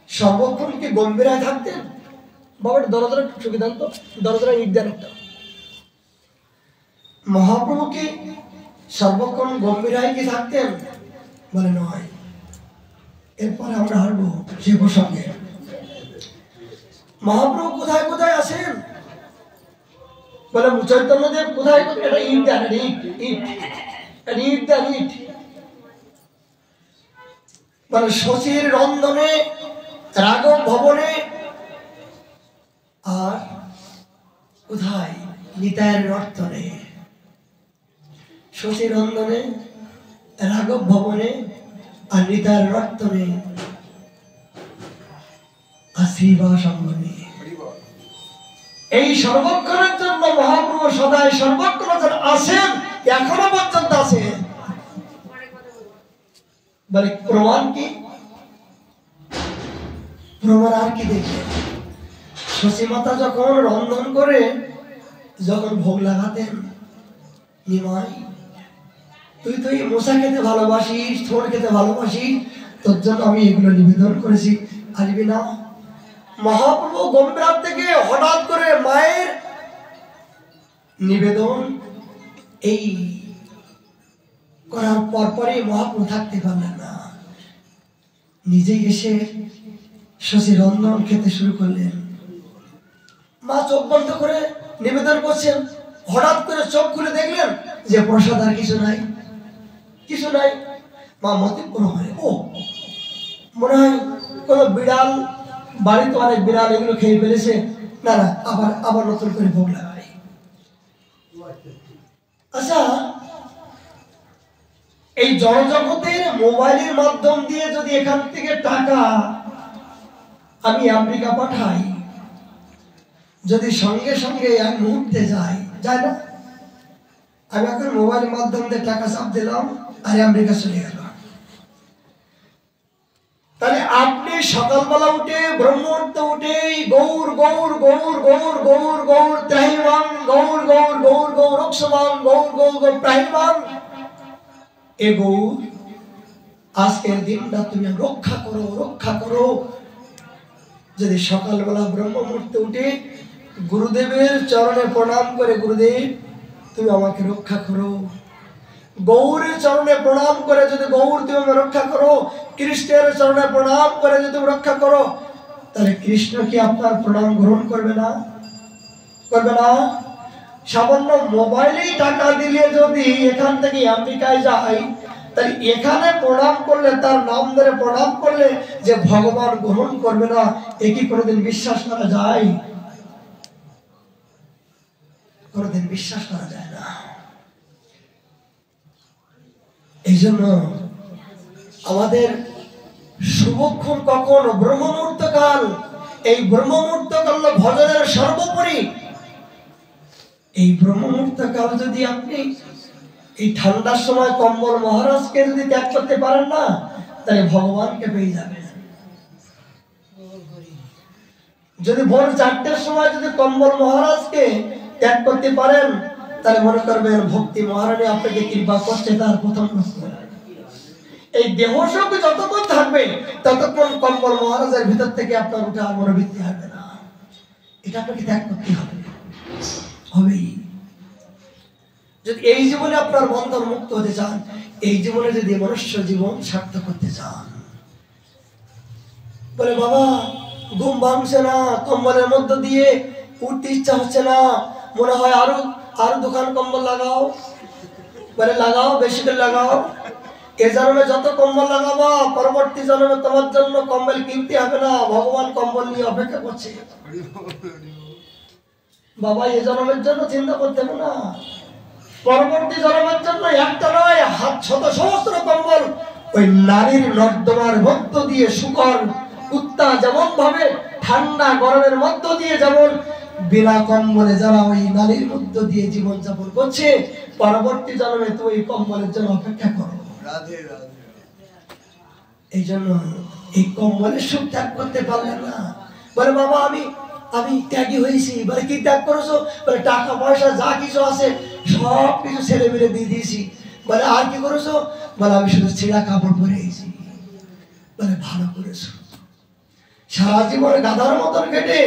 সর্বক্ষণ কি গম্ভীরায় থাকতেন? বাবার দরদরা সুবিধান তো দরদরা ইট দেন একটা। মহাপ্রভু কি সর্বক্ষণ গম্ভীরায় কি থাকতেন? বলে নয়। এরপরে আমরা হারবো সে প্রসঙ্গে। মহাপ্রভু কোথায় কোথায় আসেন? বলে চৈতন্যদেব কোথায় কোথায়? এটা ইট দেন, ইট ইট ইট দেন, ইট। মানে শশীর রন্ধনে, রাঘব ভবনে, আর কোথায়? নিতায়ের নর্তনে। শশীর রন্ধনে, রাঘব ভবনে, আর নিতায়ের নর্তনে, আর শ্রীবাস অঙ্গনে। এই সর্বক্ষণের জন্য মহাপ্রভু সদাই সর্বক্ষণ আসেন, এখনো পর্যন্ত আছেন। বলে প্রমাণ কি? প্রমাণ আর কি দেখে? শশী মাতা যখন রন্ধন করে, যখন ভোগ লাগাতেন, নিমাই তুই তো এই মশা খেতে ভালোবাসিস, থোড় খেতে ভালোবাসিস, তোর জন্য আমি এগুলো নিবেদন করেছি, আসবি না? মহাপ্রভু গম্ভীর থেকে হঠাৎ করে মায়ের নিবেদন এই করার পরপরই মহাপ্রভু থাকতে পারলেন না, নিজেই এসে শশী রন্ধন খেতে শুরু করলেন। মা চোখ বন্ধ করে নিবেদন করছেন, হঠাৎ করে চোখ খুলে দেখলেন যে প্রসাদ আর কিছু নাই, কিছু নাই। মা মতে কোনো হয়, ও মনে হয় কোনো বিড়াল, বাড়িতে অনেক বিড়াল এগুলো খেয়ে ফেলেছে, না না আবার আবার নতুন করে ভোগ লাগাই। আচ্ছা, এই জনজগতের মোবাইলের মাধ্যম দিয়ে যদি এখান থেকে টাকা আমি আমেরিকা পাঠাই, যদি সঙ্গে সঙ্গে এক মুহূর্তে যায় না? আমি এখন মোবাইলের মাধ্যম দিয়ে টাকা চাপ দিলাম আর আমেরিকা চলে গেল। তাহলে আপনি সকালবেলা উঠে ব্রহ্মুহূর্তে উঠে গৌর গৌর গৌর গৌর গৌর গৌর ত্রাহিমাং গৌর গৌর গৌর গৌর অক্ষমাং গৌর গৌর গৌর ত্রাহিমাং, এ গৌর আজকের দিনটা তুমি রক্ষা করো, রক্ষা করো। যদি সকালবেলা ব্রহ্ম মুহূর্তে উঠে গুরুদেবের চরণে প্রণাম করে, গুরুদেব তুমি আমাকে রক্ষা করো, গৌরের চরণে প্রণাম করে যদি গৌর তুমি আমাকে রক্ষা করো, কৃষ্ণের চরণে প্রণাম করে যদি তুমি রক্ষা করো, তাহলে কৃষ্ণ কি আপনার প্রণাম গ্রহণ করবে না? করবে না? সামান্য মোবাইলেই টাকা দিলে যদি এখান থেকে আমেরিকায় যায়, তাই এখানে প্রণাম করলে, তার নাম ধরে প্রণাম করলে যে ভগবান গ্রহণ করবে না, এ কি কোনোদিন বিশ্বাস করা যায়? কোনোদিন বিশ্বাস করা যায় না। এই জন্য আমাদের শুভক্ষণ কখন? ব্রহ্ম মুহূর্ত কাল। এই ব্রহ্ম মুহূর্ত কাল ভজনের সর্বোপরি। এই ব্রহ্ম মুহূর্ত কাল যদি আপনি এই ঠান্ডার সময় কম্বল মহারাজকে যদি ত্যাগ করতে পারেন না, তাহলে ভগবানকে পেয়ে যাবেন। যদি ভোর 4টের সময় যদি কম্বল মহারাজকে ত্যাগ করতে পারেন, তাহলে মনে করবেন ভক্তি মহারানী আপনাকে কৃপা করছে, তার প্রথম লক্ষণ। এই দেহ শোক যতক্ষণ থাকবে ততক্ষণ কম্বল মহারাজের ভিতর থেকে আপনার উঠে আর মনোবৃত্তি হবে না। এটা আপনাকে ত্যাগ করতে হবে, হবেই। যদি এই জীবনে আপনার বন্ধন মুক্ত হতে চান, এই জীবনে যদি মনুষ্য জীবন সার্থক করতে চান, বলে বাবা ঘুম ভাঙছে না, কম্বলের মধ্য দিয়ে উঠতে ইচ্ছা হচ্ছে না, মনে হয় আরো দোকান কম্বল লাগাও। বলে লাগাও, বেশি করে লাগাও। এ জন্মে যত কম্বল লাগাবো, পরবর্তী জন্মে তোমার জন্য কম্বল কিনতে হবে না, ভগবান কম্বল নিয়ে অপেক্ষা করছে। বাবা এ জন্মের জন্য চিন্তা করতে হবে না, পরবর্তী জন্মের জন্য একটা নয়, হাত শত সহস্র কম্বল ওই নারীর নর্দমার মধ্য দিয়ে শুকর কুত্তা যেমন ভাবে ঠান্ডা গরমের মধ্য দিয়ে যেমন বিনা কম্বলে যারা ওই নারীর মধ্য দিয়ে জীবন যাপন করছে, পরবর্তী জন্মে তো ওই কম্বলের জন্য অপেক্ষা করো। এই জন্য এই কম্বলের সুখ ত্যাগ করতে পারলেন না। বলে বাবা আমি ত্যাগী হয়েছি। বলে কি ত্যাগ করেছো? বলে টাকা পয়সা যা কিছু আছে সব কিছু ছেলে মেলে দিয়ে দিয়েছি। বলে আর কি করেছো? বলে আমি শুধু ছেঁড়া কাপড় পরে এসেছি। বলে ভালো করেছো, সারা জীবন গাধার মতন কেটে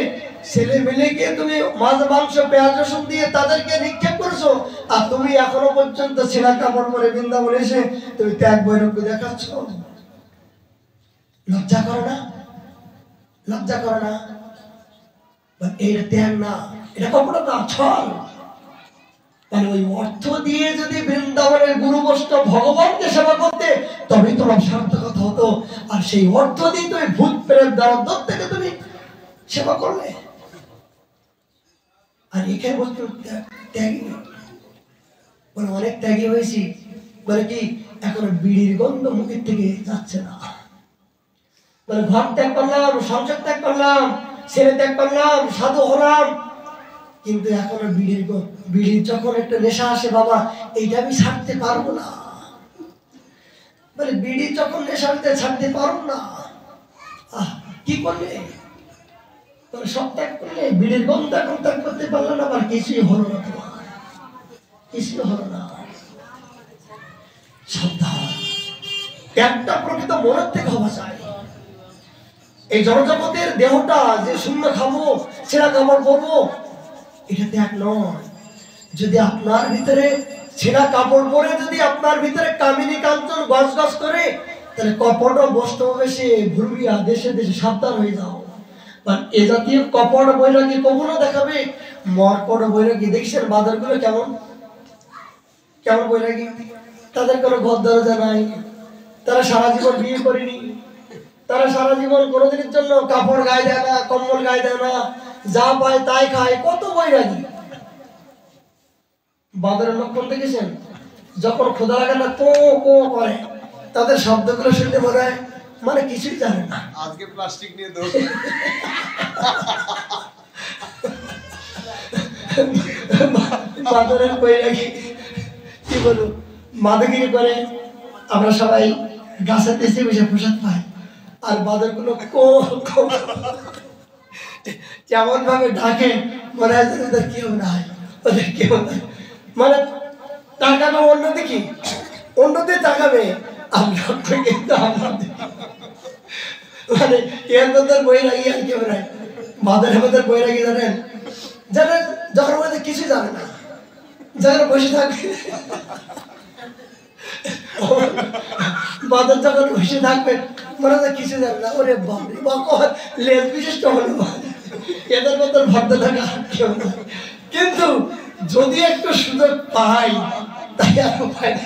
ছেলে মেলেকে তুমি মাছ মাংস পেঁয়াজ রসুন দিয়ে তাদেরকে নিক্ষেপ করেছো, আর তুমি এখনো পর্যন্ত ছেঁড়া কাপড় পরে বৃন্দাবন এসে তুমি ত্যাগ বৈরাগ্য দেখাচ্ছ। লজ্জা করো না? লজ্জা করো না? এটা ত্যাগ না, এটা কপটতা, ছল। তাহলে ওই অর্থ দিয়ে যদি বৃন্দাবনের গুরু বৈষ্ণব ভগবানকে সেবা করতে, তবেই তোমার সার্থকতা হতো। আর সেই অর্থ দিয়ে তুমি ভূত প্রেত দ্বারা থেকে তুমি সেবা করলে, আর এখানে বলতে ত্যাগী। বলে অনেক ত্যাগী হয়েছি। বলে কি এখন বিড়ির গন্ধ মুখের থেকে যাচ্ছে না। বলে ঘর ত্যাগ করলাম, সংসার ত্যাগ করলাম, ছেলে ত্যাগ করলাম, সাধু হলাম, কিন্তু এখনো বিড়ির যখন একটা নেশা আসে, বাবা এইটা আমি ছাড়তে পারবো না। বলে বিড়ি যখন নেশা ছাড়তে পারবো না, কি করলে? বলে সব ত্যাগ করলে, বিড়ির গন্ধ এখন ত্যাগ করতে পারলো না, আবার কিছুই হলো না, তোমার কিছুই হলো না। সাবধান, ত্যাগটা প্রকৃত মনের থেকে হওয়া চাই। এই জড়জগতের দেহটা যে শূন্য খাবো, ছেঁড়া কাপড় পরবো, এটা ত্যাগ নয়। যদি আপনার ভিতরে ছেঁড়া কাপড় পরে যদি আপনার ভিতরে কামিনী কাঞ্চন গজ গজ করে, তাহলে কপট বৈষ্ণব বেশে ঘুরবিয়া দেশে দেশে সাবধান হয়ে যাও। এ জাতীয় কপট বৈরাগী কখনো দেখাবে, মরকট বৈরাগী দেখছেন বাজারগুলো কেমন কেমন বৈরাগী, তাদের কোনো ঘর দরজা নাই, তারা সারা জীবন বিয়ে করেনি, তারা সারা জীবন কোনোদিনের জন্য কাপড় গায়ে দেয় না, কম্বল গায়ে দেয় না, যা পায় তাই খায়। কত বৈরাগী! বাজারের লক্ষণ দেখেছেন? যখন খোদা লাগে না তো কো করে, তাদের শব্দগুলো শুনতে মনে হয় মানে কিছুই জানে না। আজকে প্লাস্টিক নিয়ে দৌড়। বাজারের বৈরাগী কি বলবো, মাদগিরি করে। আমরা সবাই গাছের নিচে বসে প্রসাদ পাই, আর বাজারগুলো কেমন ভাবে ডাকে, মনে হয় ওদের কেউ নাই, ওদের কেউ নাই। মানে তাকাবে অন্যদিকে, অন্যদিকে তাকাবে, আমরা কিন্তু আমরা মানে এর মধ্যে বৈরাগী আর কেউ নাই। বাজারের মধ্যে বৈরাগী জানেন, জানেন যখন ওদের কিছু জানে না, যখন বসে থাকবে বাজার যখন বসে থাকবেন, মনে হয় কিছু জানে না। ওরে বাপরে বাবা, লেজ বিশিষ্ট হলো, এদের মতন ভাবতে থাকা কেউ না। কিন্তু যদি একটু সুযোগ পাই, তাই আর পাই না।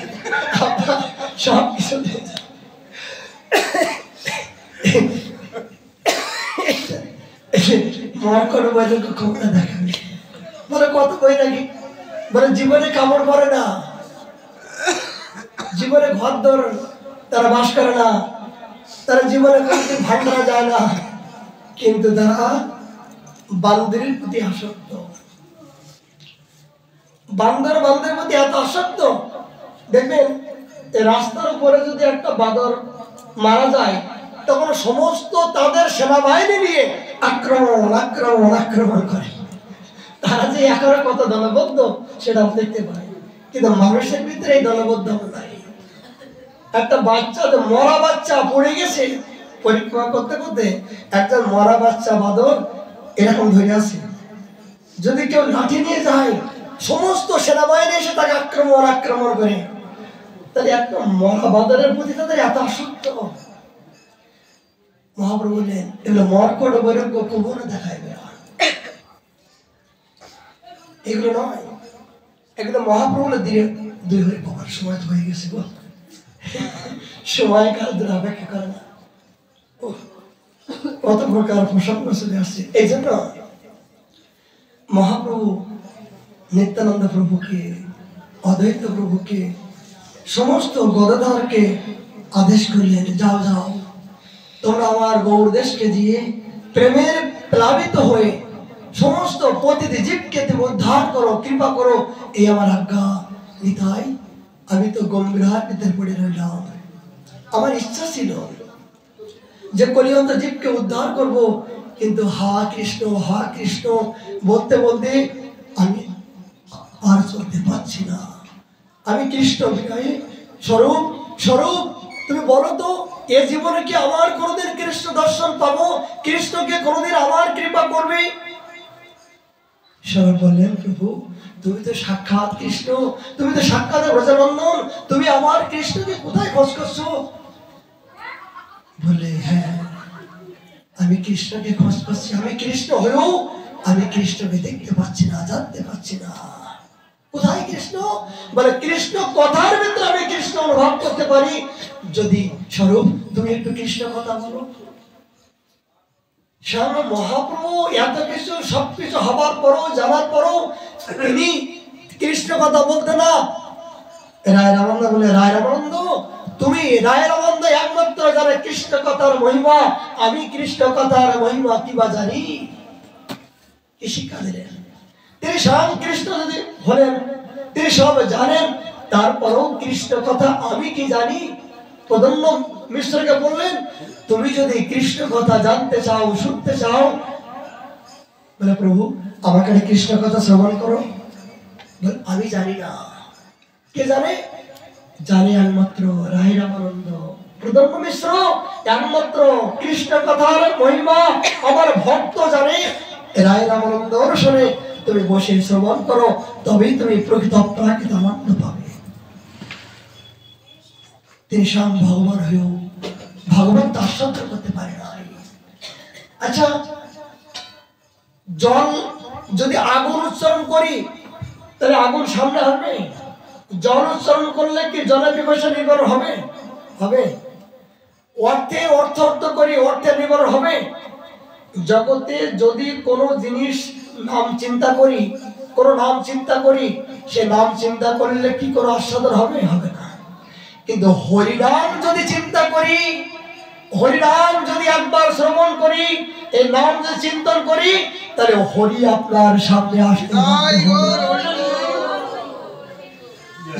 সব কিছু দিয়ে যায়। মর করে বলে ক্ষমতা দেখাবে, বলে কত কই নাকি, বলে জীবনে কামড় করে না, জীবনে ঘর দর তারা বাস করে না, তারা জীবনে কোনদিন ভান্ডারা যায় না, কিন্তু তারা বান্দরের প্রতি আসক্ত। বান্দর বান্দরের প্রতি এত আসক্ত, দেখবেন রাস্তার উপরে যদি একটা বাঁদর মারা যায় তখন সমস্ত তাদের সেনাবাহিনী নিয়ে আক্রমণ আক্রমণ আক্রমণ করে। তারা যে একেবারে কত দলবদ্ধ সেটা দেখতে পায়, কিন্তু মানুষের ভিতরে এই দলবদ্ধ নাই। একটা বাচ্চা, মরা বাচ্চা পড়ে গেছে, পরিক্রমা করতে করতে একটা মরা বাচ্চা বাঁদর এরকম ধরে আছে, যদি কেউ লাঠি নিয়ে যায় সমস্ত সেনাবাহিনী এসে তাকে আক্রমণ আক্রমণ করে। তাহলে একটা মরা বাঁদরের প্রতি তাদের এত আসক্ত। মহাপ্রভু বললেন এগুলো মরকট বৈরাগ্য কখনো দেখাইবে না, এগুলো নয়, এগুলো মহাপ্রভু দিয়ে দুই হয়ে পাওয়ার সময় হয়ে গেছে গো, সময় কাল ধরে অপেক্ষা করে না, কত প্রকার প্রসঙ্গ চলে আসছে। এই জন্য মহাপ্রভু নিত্যানন্দ প্রভুকে, অদ্বৈত প্রভুকে, সমস্ত গদাধরকে আদেশ করলেন, যাও যাও তোমরা আমার গৌর দেশকে দিয়ে প্রেমের প্লাবিত হয়ে সমস্ত প্রতিটি জীবকে তুমি উদ্ধার করো, কৃপা করো, এই আমার আজ্ঞা। নিতাই আমি তো গম্ভীর ভিতরে পড়ে রইলাম, আমার ইচ্ছা ছিল যে কলিয়ন্ত জীবকে উদ্ধার করব, কিন্তু হা কৃষ্ণ বলতে বলতে আমি আর চলতে পারছি না। আমি কৃষ্ণ বিনয়ী স্বরূপ স্বরূপ, তুমি বলো তো এ জীবনে কি আমার কোনোদিন কৃষ্ণ দর্শন পাবো? কৃষ্ণকে কোনোদিন আমার কৃপা করবে? স্বরূপ বললেন, প্রভু তুমি তো সাক্ষাৎ কৃষ্ণ, তুমি তো সাক্ষাৎ ব্রজনন্দন, তুমি আমার কৃষ্ণকে কোথায় খোঁজ করছো? বলে হ্যাঁ আমি কৃষ্ণকে খোঁজ করছি, আমি কৃষ্ণ হয়েও আমি কৃষ্ণকে দেখতে পাচ্ছি না, জানতে পারছি না। কোথায় কৃষ্ণ? বলে কৃষ্ণ কথার ভিতরে আমি কৃষ্ণ অনুভব করতে পারি, যদি স্বরূপ তুমি একটু কৃষ্ণ কথা বলো। স্বয়ং মহাপ্রভু এত কিছু সবকিছু হবার পরও জানার পরও তিনি কৃষ্ণ কথা বলতে না। রায় রামানন্দ বলে, রায় রামানন্দ তুমি রায় রামানন্দ একমাত্র জানে কৃষ্ণ কথার মহিমা, আমি কৃষ্ণ কথার মহিমা কিবা জানি? কি শিক্ষা দিলেন? তিনি স্বয়ং কৃষ্ণ যদি হলেন, তিনি সব জানেন, তারপরও কৃষ্ণ কথা আমি কি জানি? প্রদন্ন মিশ্রকে বললেন, তুমি যদি কৃষ্ণ কথা জানতে চাও, শুনতে চাও, বলে প্রভু আমাকে কৃষ্ণ কথা শ্রবণ করো। আমি জানি না। কে জানে? জানে একমাত্র রায় রামানন্দ। প্রদন্ন মিশ্র একমাত্র কৃষ্ণ কথার মহিমা আমার ভক্ত জানে। রায় রামানন্দ শুনে তুমি বসে শ্রবণ করো, তবেই তুমি প্রকৃত প্রাকৃত আনন্দ পাবে। তিনি স্বয়ং ভগবান হয়েও ভগবান তার সহ্য করতে পারে না। আচ্ছা, জল যদি আগুন উচ্চারণ করি তাহলে আগুন সামনে হবে? জল উচ্চারণ করলে কি জলের পিপাসা নিবারণ হবে? হবে। অর্থে অর্থ করি, অর্থে নিবারণ হবে? জগতে যদি কোনো জিনিস নাম চিন্তা করি, কোনো নাম চিন্তা করি, সে নাম চিন্তা করলে কি কোনো আস্বাদন হবে? হবে না। কিন্তু হরিনাম যদি চিন্তা করি, হরিনাম যদি একবার শ্রবণ করি, এই নাম যদি চিন্তন করি, তাহলে হরি আপনার সামনে আসতে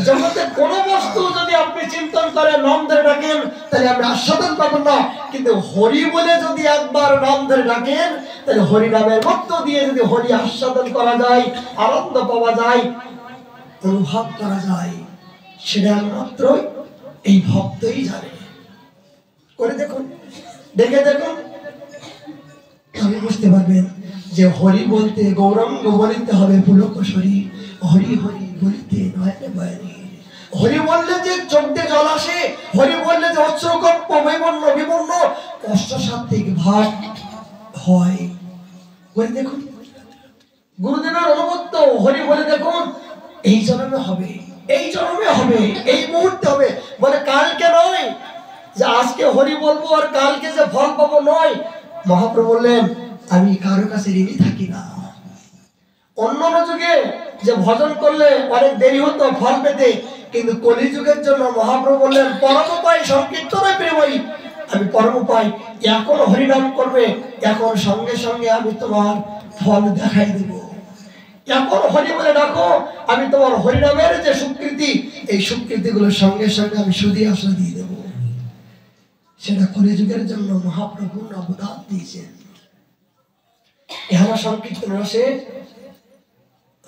জগতে কোন বস্তু যদি আপনি চিন্তন করেন, নাম ধরে ডাকেন, তাহলে আপনি আস্বাদন পাবেন না। কিন্তু হরি বলে যদি একবার নাম ধরে ডাকেন, তাহলে হরি নামের মধ্য দিয়ে যদি হরি আস্বাদন করা যায়, আনন্দ পাওয়া যায়, অনুভব করা যায়, সেটা মাত্র এই ভক্তই জানে। করে দেখুন, দেখে দেখুন, আপনি বুঝতে পারবেন যে হরি বলতে গৌরাঙ্গ বলিতে হবে পুলক শরীর, হরি হরি বলিতে নয়নে বয়নে। হরি বললে যে চোখ দিয়ে জল আসে, হরি বললে যে অশ্রুকম্প বিবর্ণ বিবর্ণ কষ্টসাত্ত্বিক ভাব হয়। করে দেখুন, গুরুদেবের অনুগত্য হরি বলে দেখুন, এই জন্মে হবে। এই জন্মে হবে, এই মুহূর্তে হবে, মানে কালকে নয় যে আজকে হরি বলবো আর কালকে যে ফল পাবো নয়। মহাপ্রভু বললেন আমি কারো কাছে ঋণী থাকি না। অন্যান্য যুগে যে ভজন করলে অনেক দেরি হতো ফল পেতে, কিন্তু কলিযুগের জন্য মহাপ্রভু বললেন পরম উপায় সংকীর্তনে প্রেমই, আমি পরম উপায়, এখন হরিনাম করবে, এখন সঙ্গে সঙ্গে আমি তোমার ফল দেখাই দেব। এখন হরি বলে ডাকো, আমি তোমার হরিনামের যে স্বীকৃতি, এই স্বীকৃতি গুলোর সঙ্গে সঙ্গে আমি সুদী আসা দিয়ে দেব। সেটা কলিযুগের জন্য মহাপ্রভু অবদান দিয়েছেন। ইহারা সংকীর্তন রসে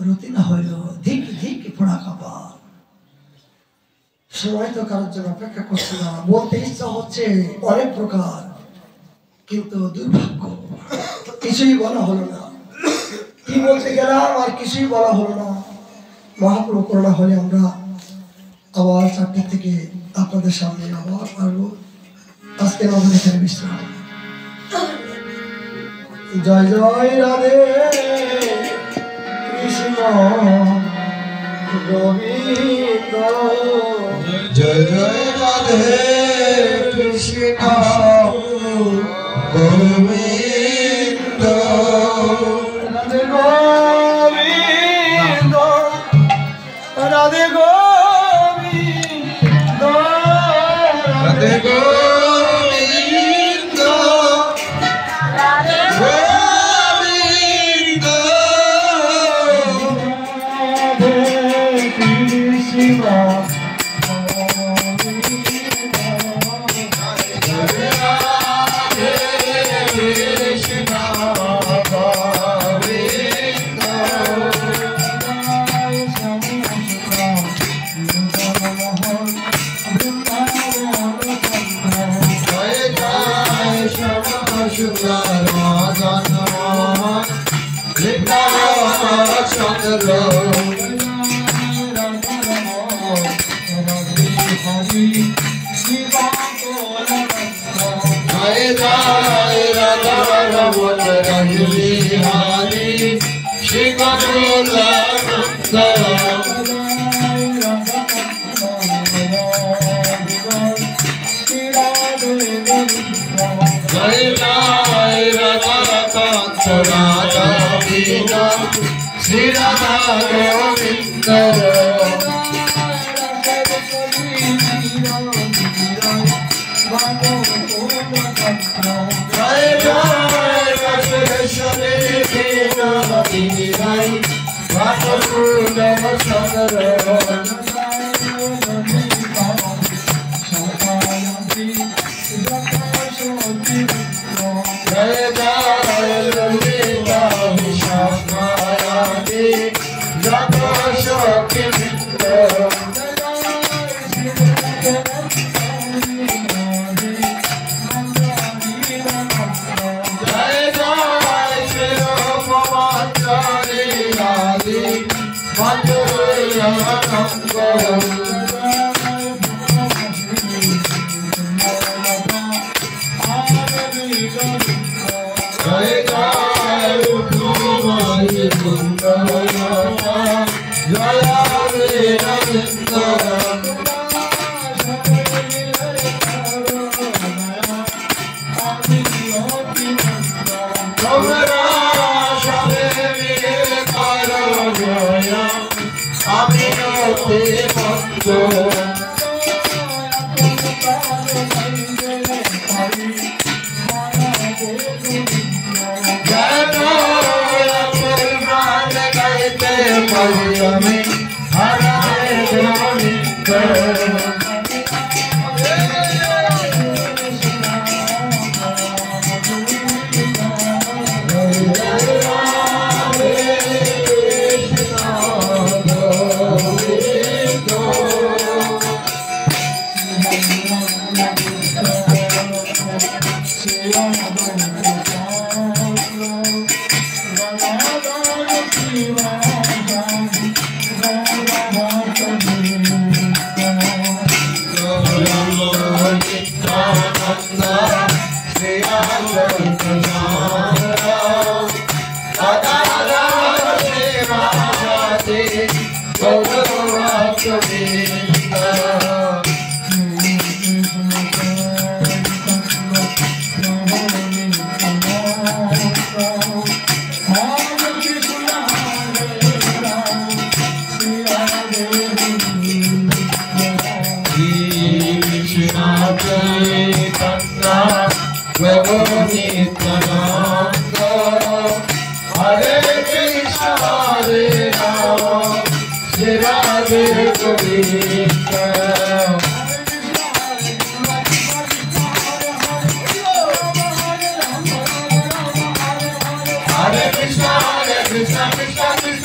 রতি না হইল ধিক ধিক পোড়া খাবা। সময় তো কারোর জন্য অপেক্ষা করছে না, বলতে ইচ্ছা হচ্ছে অনেক প্রকার, কিন্তু দুর্ভাগ্য কিছুই বলা হলো না। কি বলতে গেলাম আর কিছুই বলা হলো না। মহাপ্রভু করোনা হলে আমরা আবার 4টে থেকে আপনাদের সামনে আবার পারবো। আজকে আমাদের এখানে বিশ্রাম। জয় জয় রাধে কৃষ্ণ গোবিন্দ, জয় জয় Radhe Krishna Govinda, Radhe Govinda, Radhe Govinda, Radhe Govinda, Radhe Govinda, Krishna Shri Radha Govinda, Jai Jai Rasheshwari Vinodini, Vatakula Vasandara, Jai Jai Lalita Vishamayati, Jata Shakti Vinda, Jai Jai Shirapamachari Adi, Madhurya Nanda, Jai Jai Uttavai Sundara, Jaya Veena Vindara, Kamara Shadevi Kara Jaya, Aminati Bhakto, Jaya Purman Gaite Payami, Hare Govinda, Govind Prabhu Nityananda Hare Krishna Hare Rama Shri Radhe Govinda Hare Krishna Krishna Krishna